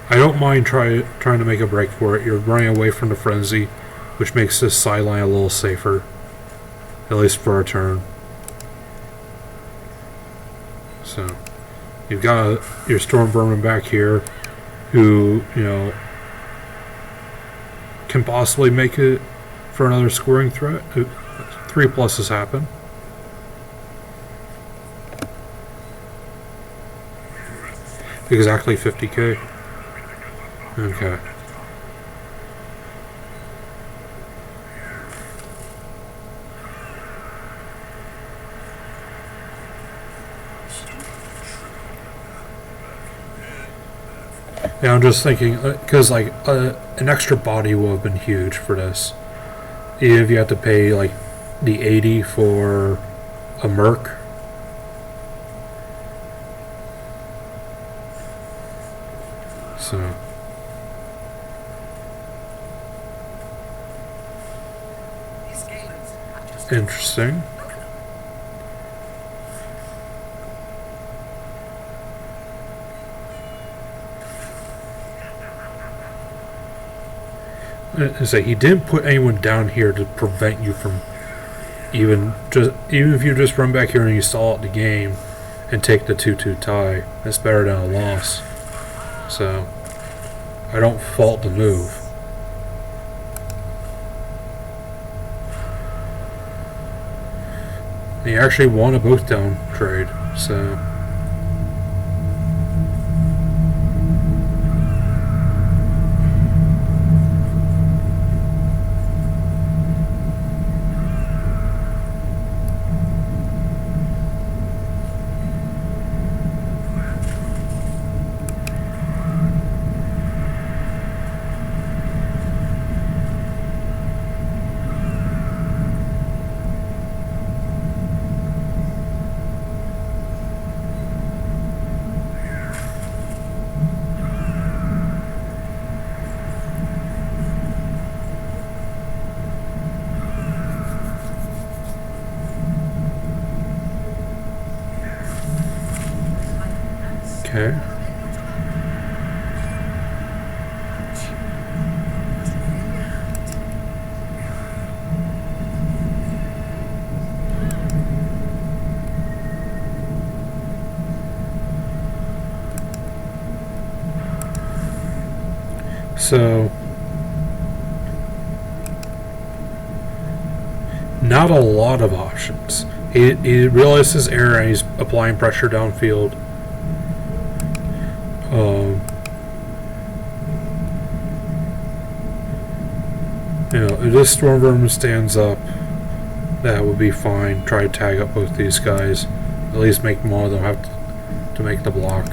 I don't mind trying to make a break for it. You're running away from the frenzy, which makes this sideline a little safer, at least for a turn. So you've got your Storm Vermin back here, who, you know, can possibly make it for another scoring threat. 3 pluses happen. Exactly 50k. Okay. Yeah, I'm just thinking, because like an extra body would have been huge for this. Even if you have to pay like the 80 for a merc. So interesting. I say he didn't put anyone down here to prevent you from even if you just run back here and you stall out the game and take the 2-2 tie. It's better than a loss. So I don't fault the move. He actually won a both down trade, so Okay. So, not a lot of options. He realized his error and he's applying pressure downfield. If this storm vermin stands up, that would be fine. Try to tag up both these guys. At least make one of them have to make the block.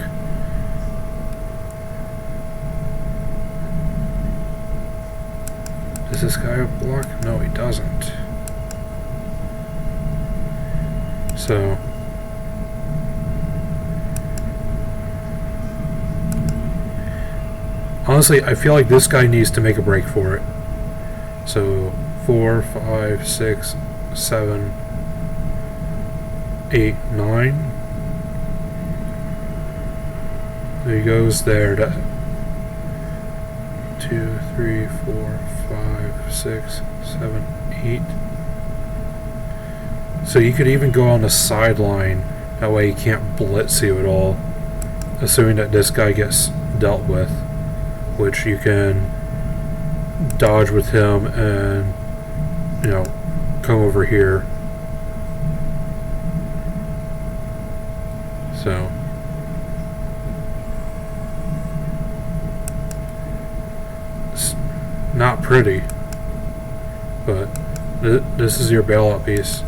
Does this guy have a block? No, he doesn't. So... honestly, I feel like this guy needs to make a break for it. So, 4, 5, 6, 7, 8, 9. There he goes there. 2, 3, 4, 5, 6, 7, 8. So you could even go on the sideline. That way you can't blitz you at all. Assuming that this guy gets dealt with. Which you can dodge with him and, come over here. So. It's not pretty. But this is your bailout piece.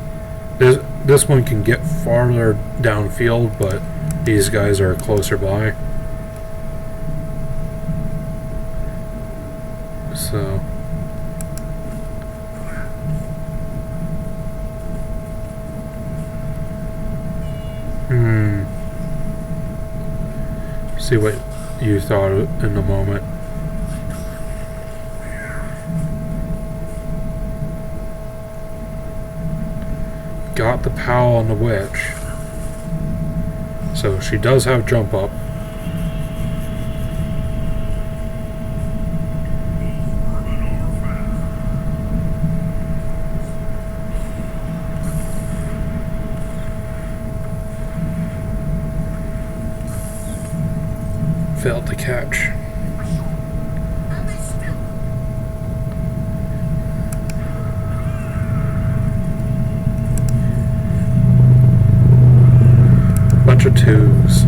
This one can get farther downfield, but these guys are closer by. So see what you thought in the moment. Got the POW on the witch. So she does have jump up. Failed to catch. Bunch of twos.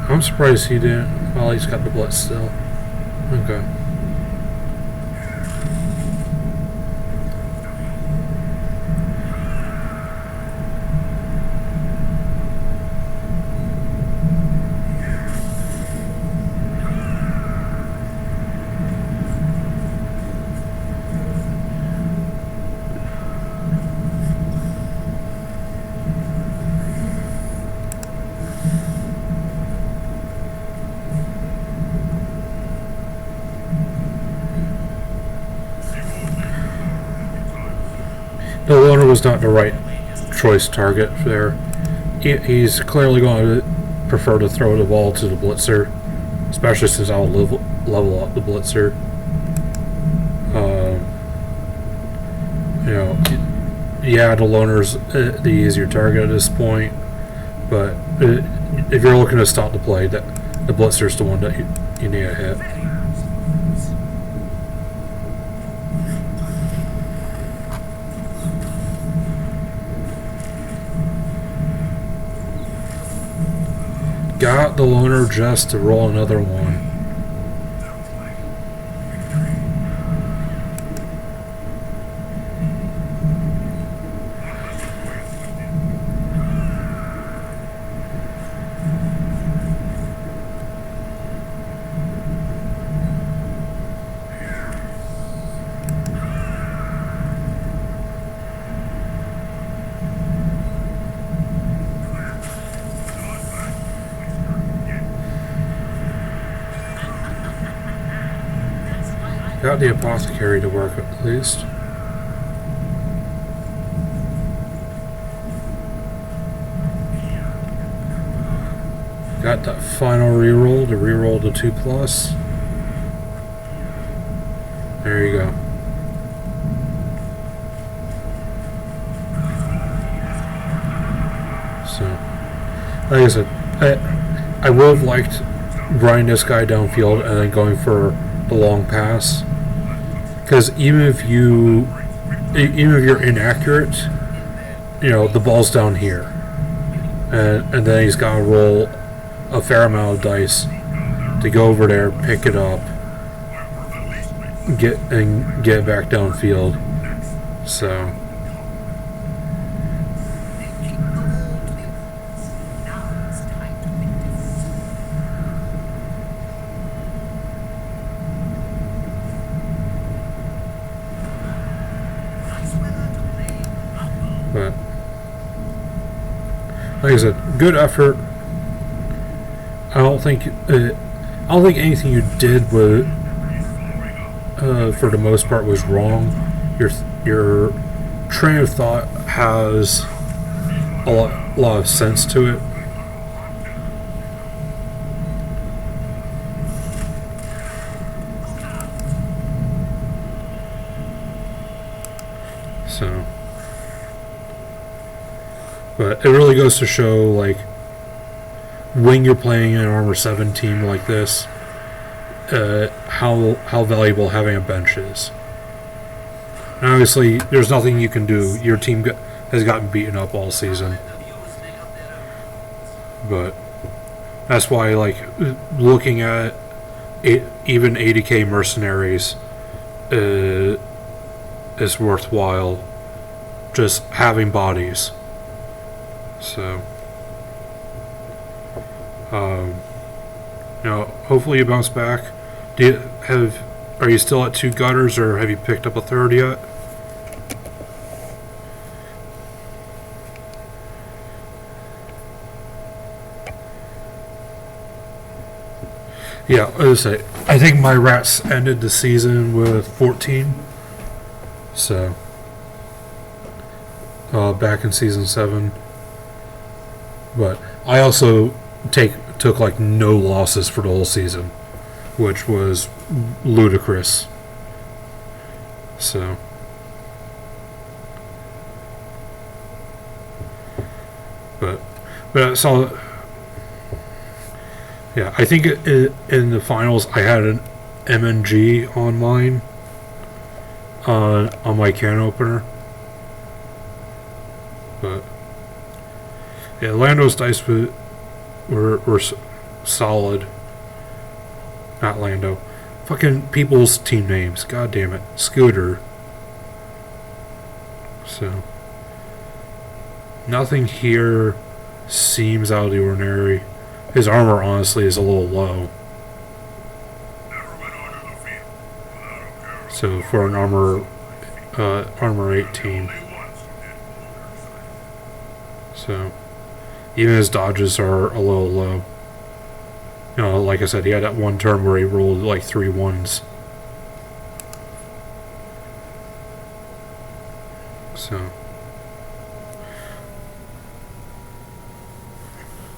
I'm surprised he didn't. Well, he's got the blitz still. Okay. The loner was not the right choice target there. He's clearly going to prefer to throw the ball to the blitzer, especially since I'll level up the blitzer. Yeah, the loner's the easier target at this point, but if you're looking to stop the play, that the blitzer's the one that you need to hit. Got the loner just to roll another one. Got the apothecary to work at least. Got that final reroll to reroll the 2+. There you go. So, like I said, I would have liked grinding this guy downfield and then going for the long pass. Because even if you're inaccurate, you know, the ball's down here. And then he's got to roll a fair amount of dice to go over there, pick it up, get it back downfield. So but like I said, good effort. I don't think anything you did was, for the most part, was wrong. Your train of thought has a lot of sense to it. So, but it really goes to show, like, when you're playing an Armor 7 team like this, how valuable having a bench is. And obviously, there's nothing you can do. Your team has gotten beaten up all season. But that's why, like, looking at even 80k mercenaries is worthwhile. Just having bodies. So, you know, hopefully you bounce back. Are you still at 2 gutters, or have you picked up a 3rd yet? Yeah, as I say, I think my rats ended the season with 14. So, back in season 7. But I also took like no losses for the whole season, which was ludicrous. So, but I saw. Yeah, I think in the finals I had an MNG online on my can opener. But yeah, Lando's dice were solid. Not Lando. Fucking people's team names. God damn it. Scooter. So, nothing here seems out of the ordinary. His armor, honestly, is a little low. So, for an armor 18. So, even his dodges are a little low. You know, like I said, he had that one turn where he rolled like 3 1s. So,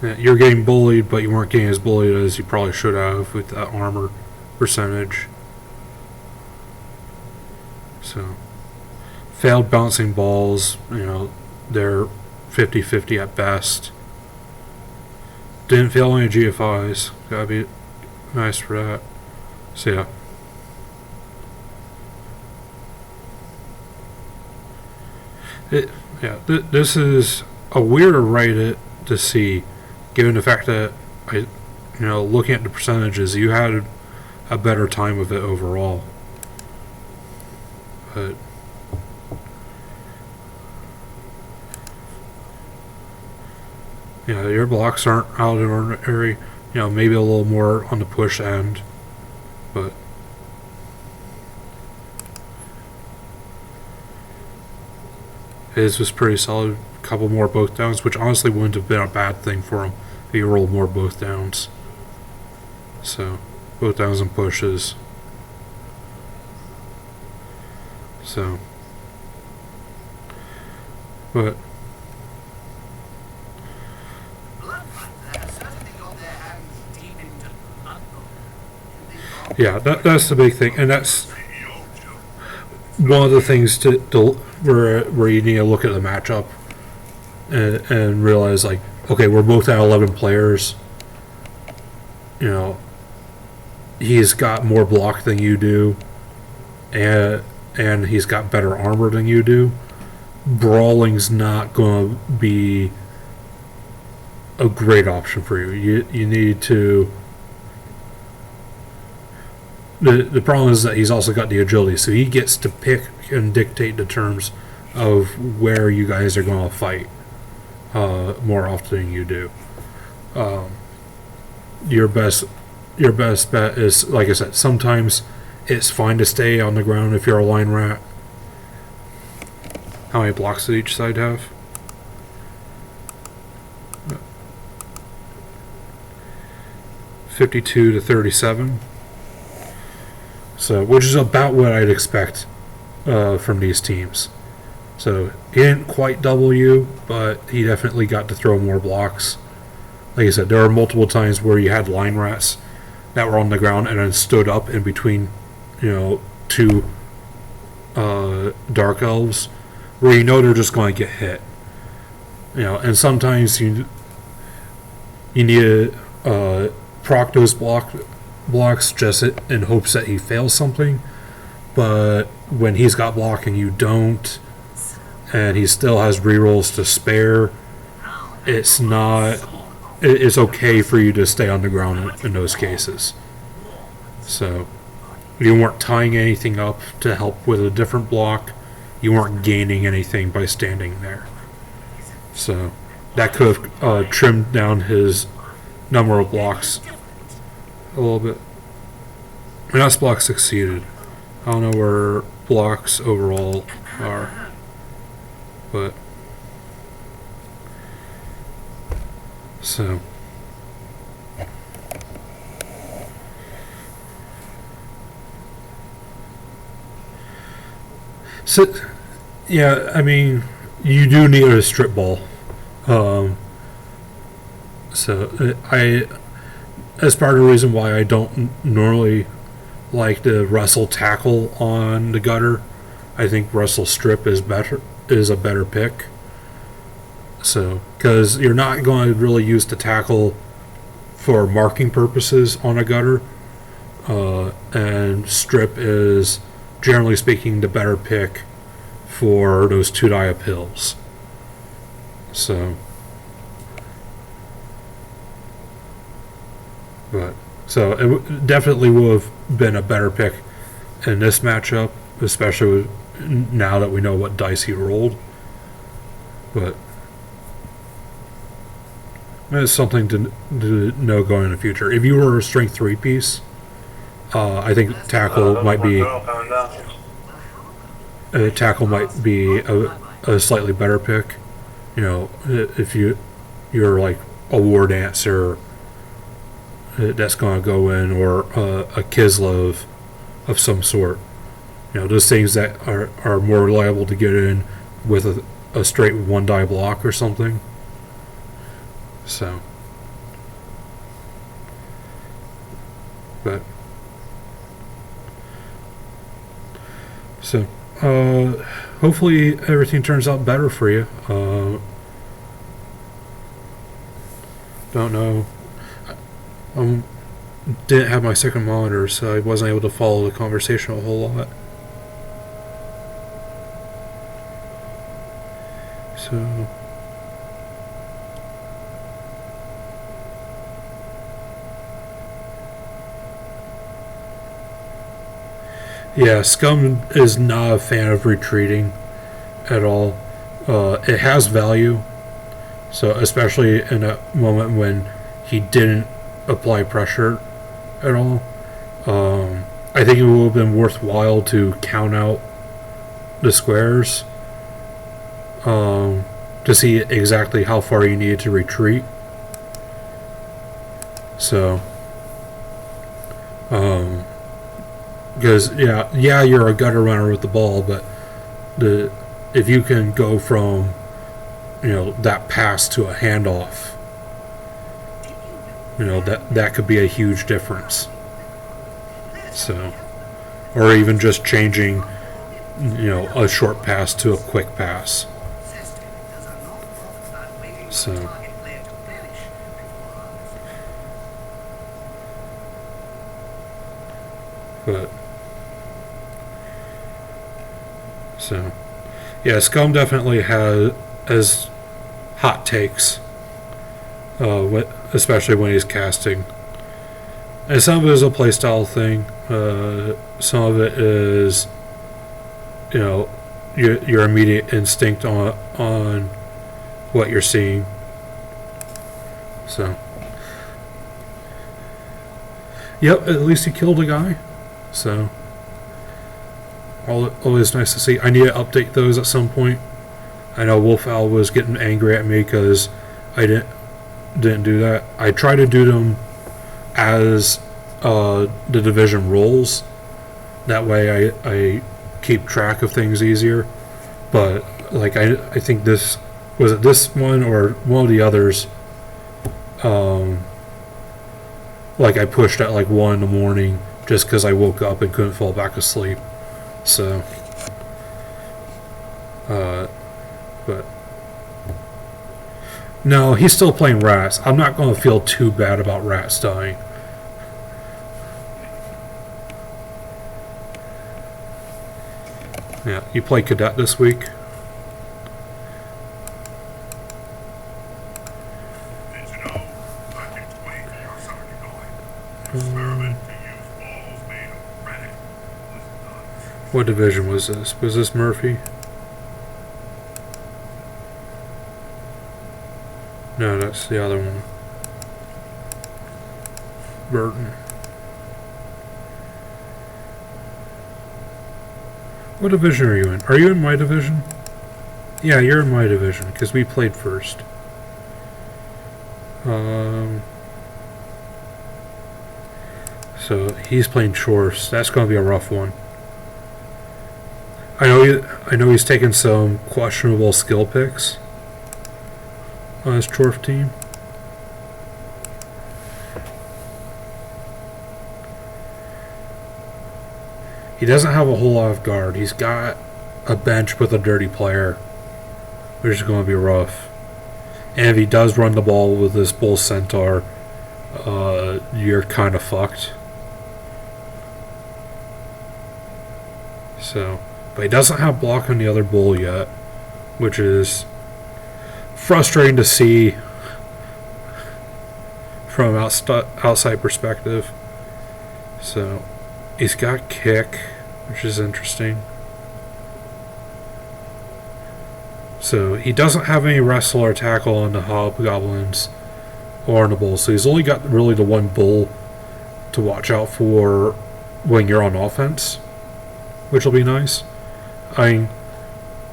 yeah, you're getting bullied, but you weren't getting as bullied as you probably should have with that armor percentage. So, failed bouncing balls, you know, they're 50-50 at best. Didn't fail any GFIs. Gotta be nice for that. So yeah. This is a weirder write to see, given the fact that looking at the percentages, you had a better time with it overall. But yeah, your blocks aren't out of the ordinary. You know, maybe a little more on the push end, but his was pretty solid. A couple more both downs, which honestly wouldn't have been a bad thing for him if he rolled more both downs. So, both downs and pushes. So, but yeah, that's the big thing, and that's one of the things where you need to look at the matchup and realize, like, okay, we're both at 11 players. You know, he's got more block than you do, and he's got better armor than you do. Brawling's not going to be a great option for you. You need to. The problem is that he's also got the agility, so he gets to pick and dictate the terms of where you guys are going to fight more often than you do. Your best bet is, like I said, sometimes it's fine to stay on the ground if you're a line rat. How many blocks does each side have? $52 to $37. So, which is about what I'd expect from these teams. So he didn't quite double you, but he definitely got to throw more blocks. Like I said, there are multiple times where you had line rats that were on the ground and then stood up in between, two dark elves, where they're just going to get hit. And sometimes you need to proc those blocks just in hopes that he fails something. But when he's got block and you don't, and he still has rerolls to spare, it's okay for you to stay on the ground in those cases. So you weren't tying anything up to help with a different block. You weren't gaining anything by standing there. So that could have trimmed down his number of blocks a little bit. And that's block succeeded. I don't know where blocks overall are, but so yeah, I mean, you do need a strip ball. That's part of the reason why I don't normally like to wrestle tackle on the gutter. I think wrestle strip is a better pick. So, because you're not going to really use the tackle for marking purposes on a gutter, and strip is, generally speaking, the better pick for those 2-die uphills. So, it definitely would have been a better pick in this matchup, especially now that we know what dice he rolled. But it's something to know going in the future. If you were a strength 3 piece, I think tackle might be a slightly better pick. If you're like a war dancer that's going to go in, or a Kislev of some sort. Those things that are more reliable to get in with a straight 1-die block or something. So, hopefully everything turns out better for you. Don't know. Didn't have my second monitor, so I wasn't able to follow the conversation a whole lot. So, yeah, Scum is not a fan of retreating at all. It has value, so especially in a moment when he didn't apply pressure at all. I think it would have been worthwhile to count out the squares to see exactly how far you needed to retreat. So, because yeah, you're a gutter runner with the ball, but the if you can go from that pass to a handoff, that could be a huge difference. So, or even just changing a short pass to a quick pass. So, but so yeah, Scum definitely has hot takes, especially when he's casting. And some of it is a playstyle thing. Some of it is, your immediate instinct on what you're seeing. So, yep, at least he killed a guy. So, always nice to see. I need to update those at some point. I know Wolf Owl was getting angry at me because I didn't do that. I try to do them as the division rolls. That way I keep track of things easier. But like I think this was it this one or one of the others, like I pushed at like 1 in the morning just because I woke up and couldn't fall back asleep. So but no, he's still playing Rats. I'm not going to feel too bad about Rats dying. Yeah, you play Cadet this week? Did you know? I can explain to your sergeant going. Experiment to use balls made of granite. What division was this? Was this Murphy? No, that's the other one. Burton. What division are you in? Are you in my division? Yeah, you're in my division, because we played first. So, he's playing Chorfs. That's going to be a rough one. I know he's taken some questionable skill picks on his Chorf team. He doesn't have a whole lot of guard. He's got a bench with a dirty player, which is going to be rough. And if he does run the ball with this Bull Centaur, you're kind of fucked. So, but he doesn't have block on the other Bull yet, which is frustrating to see from an outside perspective. So, he's got kick, which is interesting. So he doesn't have any wrestle or tackle on the hobgoblins or on the bull. So he's only got really the one bull to watch out for when you're on offense, which will be nice. I mean,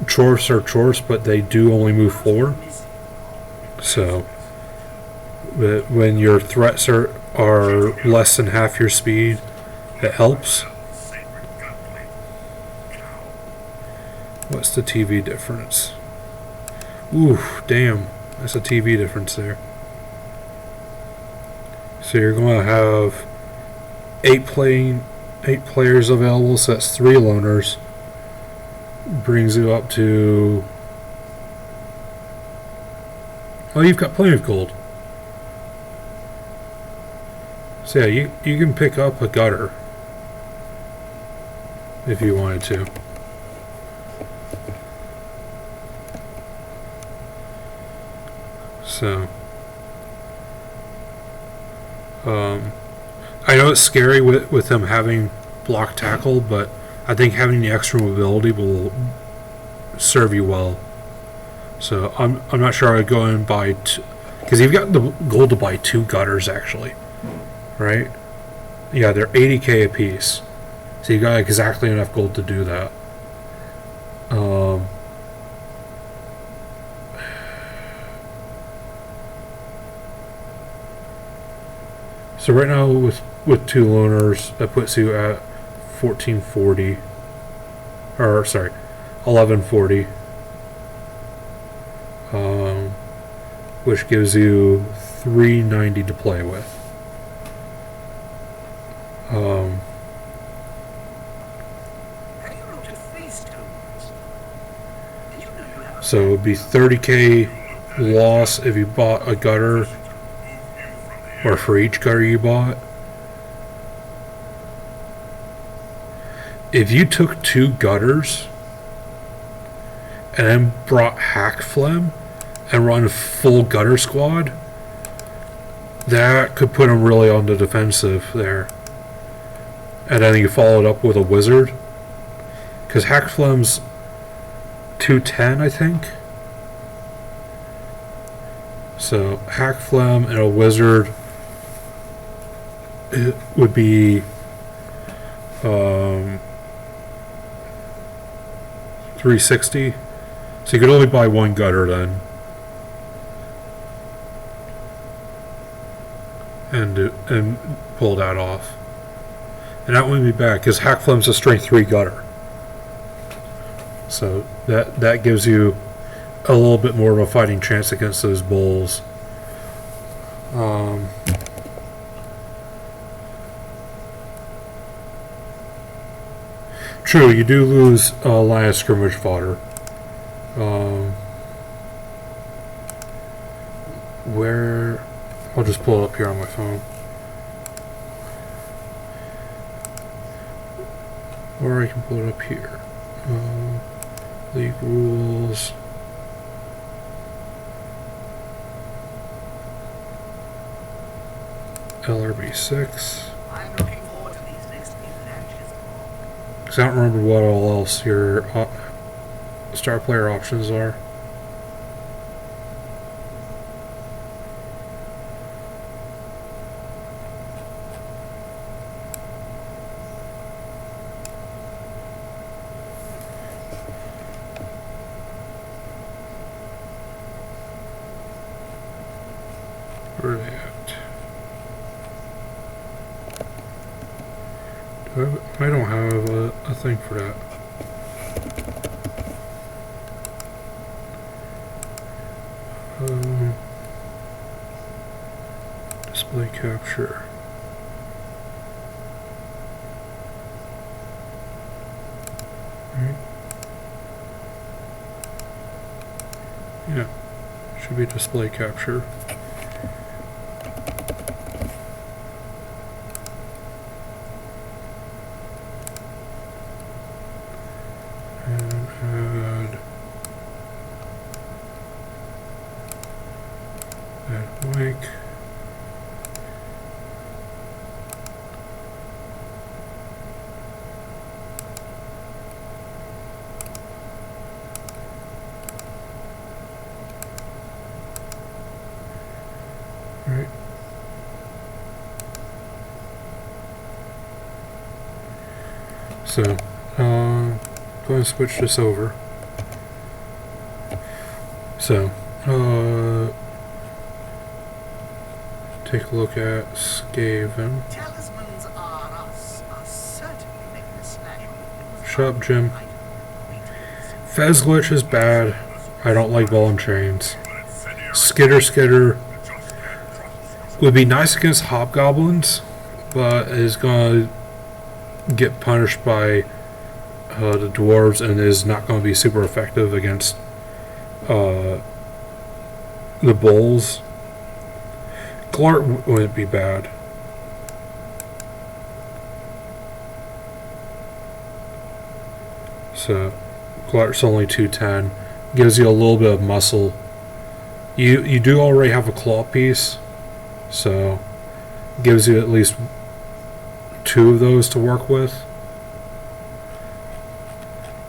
Chorfs are Chorfs, but they do only move 4. So but when your threats are less than half your speed, it helps. What's the TV difference? Ooh, damn. That's a TV difference there. So you're going to have 8 players available, so that's 3 loners. Brings you up to... Oh, you've got plenty of gold. So yeah, you can pick up a gutter if you wanted to. So, I know it's scary with him having block tackle, but I think having the extra mobility will serve you well. So I'm not sure I'd go and buy because you've got the gold to buy 2 gutters actually, right? Yeah, they're 80k a piece, so you got exactly enough gold to do that. So right now with 2 loners, that puts you at 1440. Or sorry, 1140, which gives you 390 to play with. So it would be 30k loss if you bought a gutter, or for each gutter you bought. If you took 2 gutters and then brought Hack Phlegm and run full gutter squad, that could put them really on the defensive there. And then you followed up with a wizard, because Hack Phlegm's 210, I think. So Hack Phlegm and a wizard, it would be 360. So you could only buy 1 gutter then, and pull that off. And that wouldn't be bad, because Hack Phlegm's a strength 3 gutter. So that gives you a little bit more of a fighting chance against those bulls. True, you do lose line of skirmish fodder. Where... I'll just pull it up here on my phone. Or I can pull it up here. League rules. LRB6. I'm looking forward to these next few matches. Because I don't remember what all else your star player options are. Where are they at? I don't have a thing for that. Display capture. Right. Yeah, should be display capture. Mic. Right. So, go and switch this over. So, take a look at Skaven. Talismans are certainly making a splash. Shut up, Jim. Fez glitch is bad. I don't like ball and chains. Skitter would be nice against hobgoblins, but is gonna get punished by the dwarves and is not going to be super effective against the bulls. Glart wouldn't be bad. So Glart's only 210. Gives you a little bit of muscle. You do already have a claw piece, so gives you at least 2 of those to work with.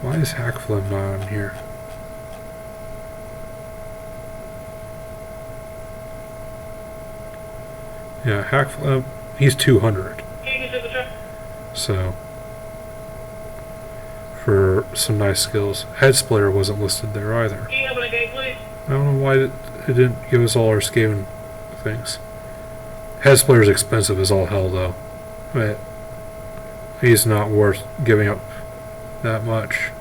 Why is Hack Phlegm not on here? Yeah, Hack Phlegm, he's 200. So, for some nice skills. Head Splitter wasn't listed there either. I don't know why it didn't give us all our Skaven things. Head Splitter's expensive as all hell, though. But he's not worth giving up that much.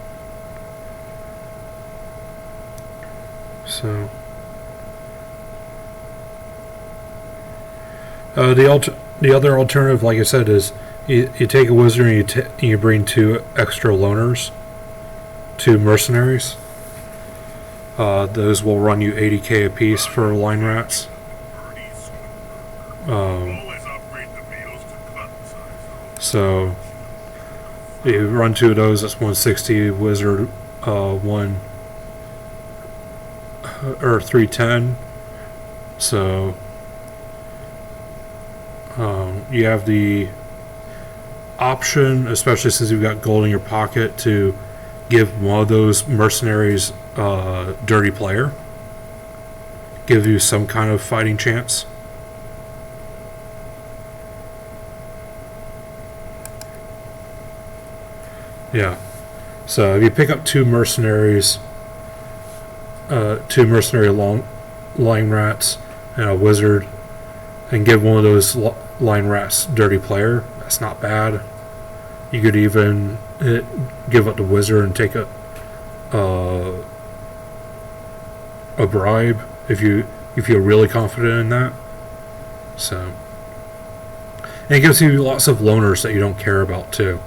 So the other alternative, like I said, is you take a wizard and you bring 2 extra loners, 2 mercenaries. Those will run you 80k a piece for line rats. Always upgrade the beetles to cut size. So you run 2 of those. That's 160 wizard, 1 or 310. So you have the option, especially since you've got gold in your pocket, to give one of those mercenaries dirty player, give you some kind of fighting chance. Yeah. So if you pick up 2 mercenaries, 2 mercenary line rats and a wizard, and give one of those line rats dirty player, that's not bad. You could even give up the wizard and take a bribe if you feel really confident in that. So, and it gives you lots of loners that you don't care about too,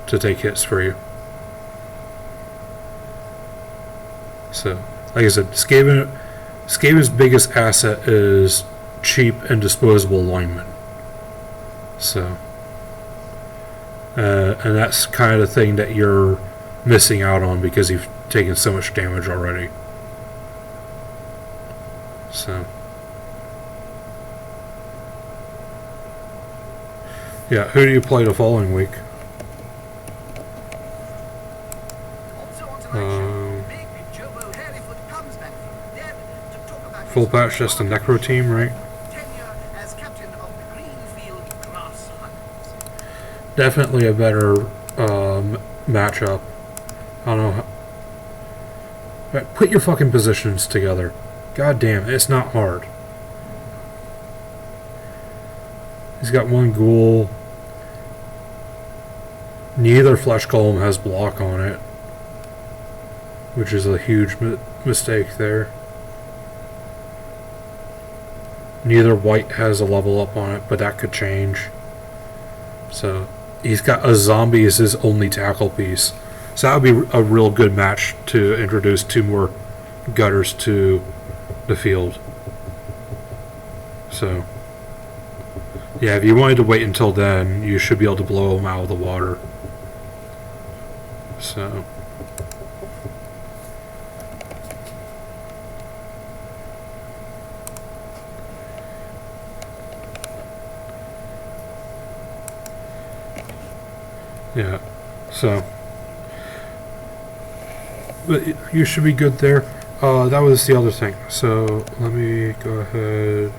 to take hits for you. So, like I said, Skaven's biggest asset is cheap and disposable linemen. So, and that's kind of the thing that you're missing out on because you've taken so much damage already. So, yeah, who do you play the following week? Full patch, just a necro team, right? Definitely a better matchup. I don't know how. Right, put your fucking positions together. God damn, it's not hard. He's got 1 ghoul. Neither flesh golem has block on it, which is a huge mistake there. Neither white has a level up on it, but that could change. So he's got a zombie as his only tackle piece. So that would be a real good match to introduce 2 more gutters to the field. So yeah, if you wanted to wait until then, you should be able to blow them out of the water. So yeah, so but you should be good there. That was the other thing. So let me go ahead.